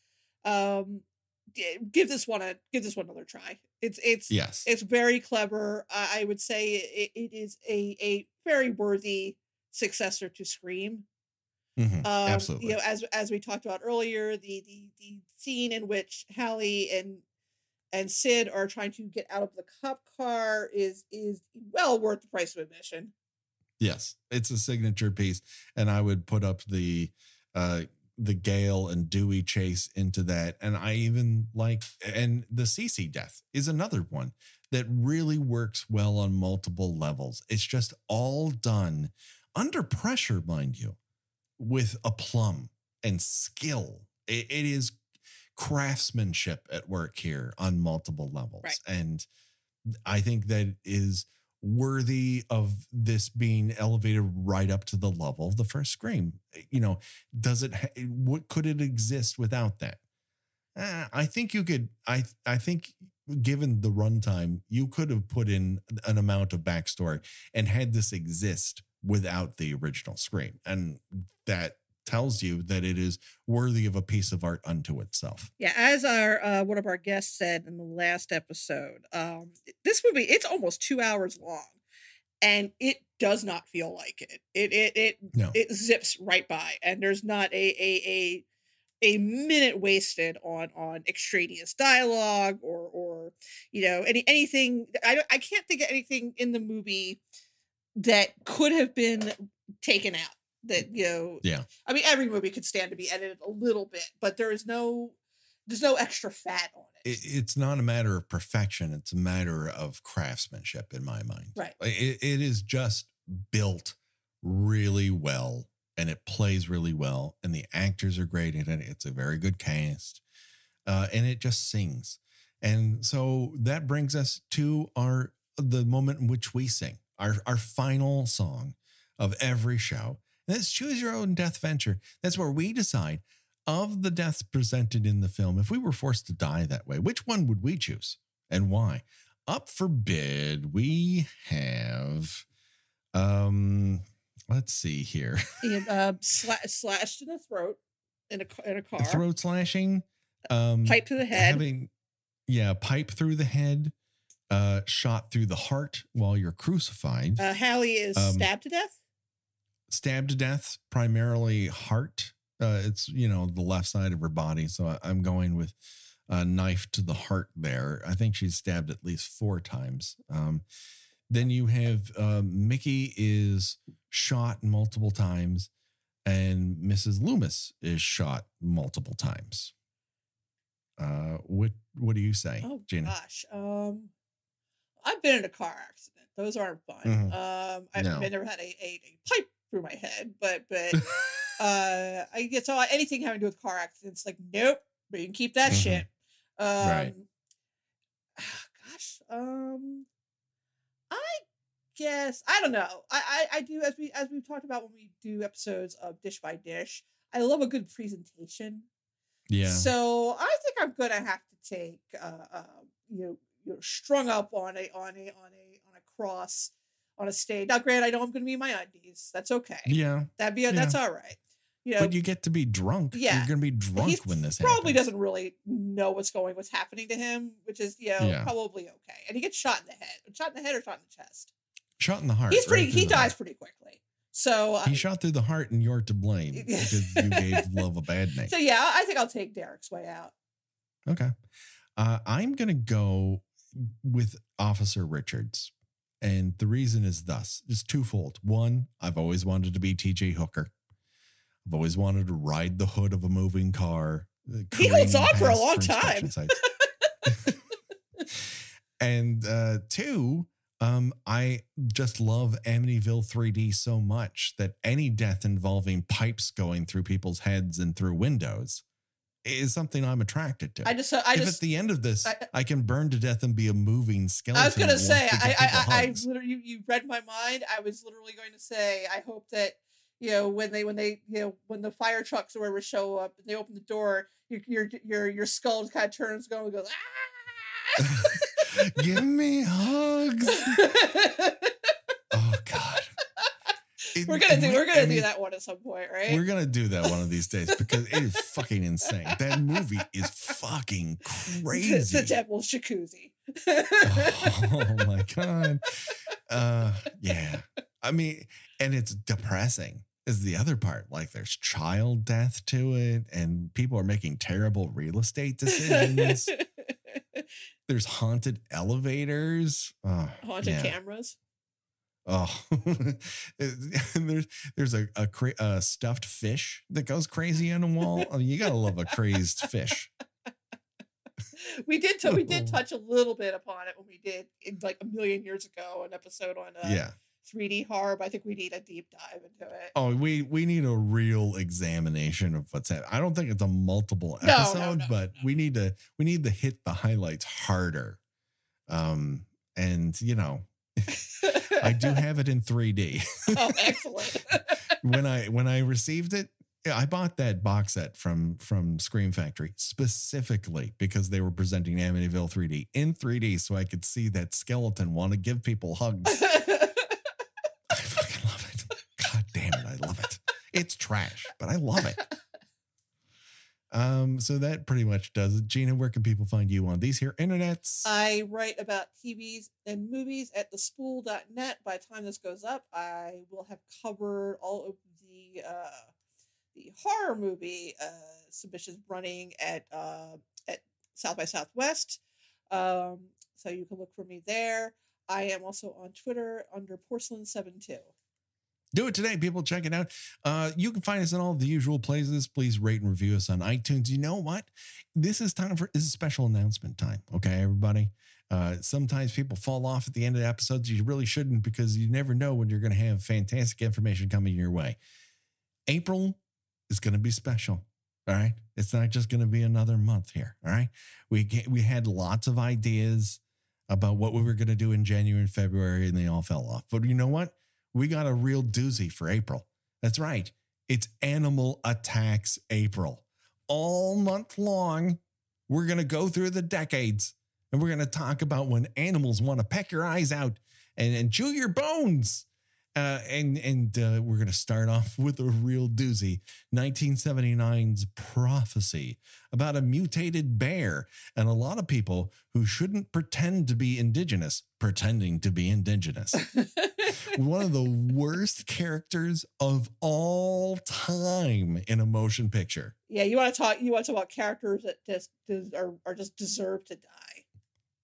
give this one another try. It's very clever. I would say it is a very worthy successor to Scream. Mm-hmm. Absolutely. You know, as we talked about earlier, the scene in which Hallie and Sid are trying to get out of the cop car is well worth the price of admission. Yes, it's a signature piece, and I would put up the Gale and Dewey chase into that, and I even like, and the Cece death is another one that really works well on multiple levels. It's just all done under pressure, mind you, with aplomb and skill. It is craftsmanship at work here on multiple levels, right. And I think that is worthy of this being elevated right up to the level of the first Scream. You know, what could it exist without that? I think you could, I think given the runtime, you could have put in an amount of backstory and had this exist without the original Scream. And that tells you that it is worthy of a piece of art unto itself. Yeah, as our one of our guests said in the last episode, this movie, it's almost 2 hours long, and it does not feel like it. It zips right by, and there's not a minute wasted on extraneous dialogue or you know anything. I can't think of anything in the movie that could have been taken out. That, you know, yeah. I mean, every movie could stand to be edited a little bit, but there's no extra fat on it. It's not a matter of perfection. It's a matter of craftsmanship in my mind. Right. It is just built really well, and it plays really well, and the actors are great in it. It's a very good cast, and it just sings. And so that brings us to the moment in which we sing our final song of every show. That's Choose Your Own Death Venture. That's where we decide of the deaths presented in the film. If we were forced to die that way, which one would we choose and why? Up for bid, we have, let's see here. Slashed in the throat in a car. Throat slashing. Pipe to the head. Pipe through the head. Shot through the heart while you're crucified. Hallie is stabbed to death. Stabbed to death, primarily heart. It's, you know, the left side of her body. So I'm going with a knife to the heart there. I think she's stabbed at least 4 times. Then you have Mickey is shot multiple times, and Mrs. Loomis is shot multiple times. What do you say, Gena? Gosh. I've been in a car accident. Those aren't fun. Mm-hmm. I've never had a pipe through my head, but I get so anything having to do with car accidents, like, nope, but you can keep that shit. Right. Gosh. I guess I don't know. I do as we've talked about when we do episodes of Dish by Dish. I love a good presentation. Yeah. So I think I'm gonna have to take you're strung up on a cross on a stage. Now, granted, I know I'm going to be in my undies. That's okay. Yeah. That's all right. But you get to be drunk. Yeah. You're going to be drunk when this happens. Probably doesn't really know what's happening to him, which is, probably okay. And he gets shot in the head. Shot in the head or shot in the chest? Shot in the heart. He dies pretty quickly. So he shot through the heart, and you're to blame because you gave love a bad name. So yeah, I think I'll take Derek's Way Out. Okay. I'm going to go with Officer Richards. And the reason is thus. It's twofold. One, I've always wanted to be TJ Hooker. I've always wanted to ride the hood of a moving car. He holds on for a long time. And two, I just love Amityville 3D so much that any death involving pipes going through people's heads and through windows is something I'm attracted to. If at the end of this, I can burn to death and be a moving skeleton. I was going to say, I literally, you read my mind. I was literally going to say, I hope that, when the fire trucks or whatever show up and they open the door, your skull kind of turns, goes, ah! Give me hugs. Oh God. We're gonna do that one at some point, right? We're gonna do that one of these days because it is fucking insane. That movie is fucking crazy. The Devil's Jacuzzi. Oh my God. Yeah. I mean, and it's depressing is the other part. Like there's child death to it, and people are making terrible real estate decisions. There's haunted elevators. Haunted cameras. Oh, there's a stuffed fish that goes crazy on a wall. I mean, you gotta love a crazed fish. We did touch a little bit upon it when we did like a million years ago an episode on 3D horror, but I think we need a deep dive into it. Oh, we need a real examination of what's happening. I don't think it's a multiple episode, but we need to hit the highlights harder. And I do have it in 3D. Oh, excellent. When I received it, I bought that box set from Scream Factory specifically because they were presenting Amityville 3D in 3D so I could see that skeleton want to give people hugs. I fucking love it. God damn it, I love it. It's trash, but I love it. So that pretty much does it. Gena, where can people find you on these here internets? I write about TVs and movies at thespool.net. By the time this goes up, I will have covered all of the horror movie submissions running at South by Southwest. So you can look for me there. I am also on Twitter under Porcelain72. Do it today, people. Check it out. You can find us in all the usual places. Please rate and review us on iTunes. You know what? This is a special announcement time. Okay, everybody. Sometimes people fall off at the end of the episodes. You really shouldn't because you never know when you're going to have fantastic information coming your way. April is going to be special. All right. It's not just going to be another month here. All right. We had lots of ideas about what we were going to do in January and February, and they all fell off. But you know what? We got a real doozy for April. That's right. It's Animal Attacks April. All month long, we're going to go through the decades, and we're going to talk about when animals want to peck your eyes out and chew your bones. And we're going to start off with a real doozy. 1979's Prophecy about a mutated bear and a lot of people who shouldn't pretend to be indigenous, pretending to be indigenous. One of the worst characters of all time in a motion picture. Yeah, you want to talk about characters that just deserve to die.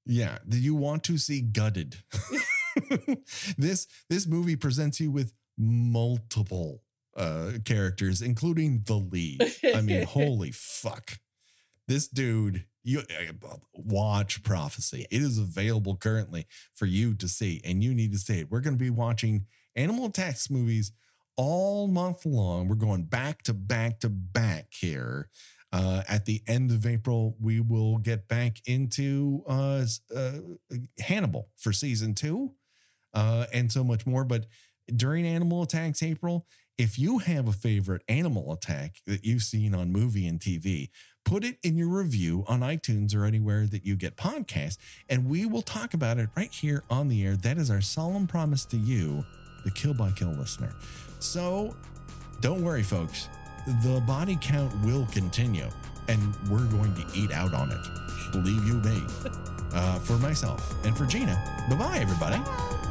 Yeah, do you want to see gutted? This movie presents you with multiple characters, including the lead. I mean, holy fuck. This dude, you watch Prophecy. It is available currently for you to see, and you need to see it. We're going to be watching Animal Attacks movies all month long. We're going back to back to back here. At the end of April, we will get back into Hannibal for season 2. And so much more. But during Animal Attacks April, if you have a favorite animal attack that you've seen on movie and TV, put it in your review on iTunes or anywhere that you get podcasts, and we will talk about it right here on the air. That is our solemn promise to you, the Kill by Kill listener. So don't worry, folks. the body count will continue, and we're going to eat out on it. Believe you me. For myself and for Gena, bye-bye, everybody. Bye.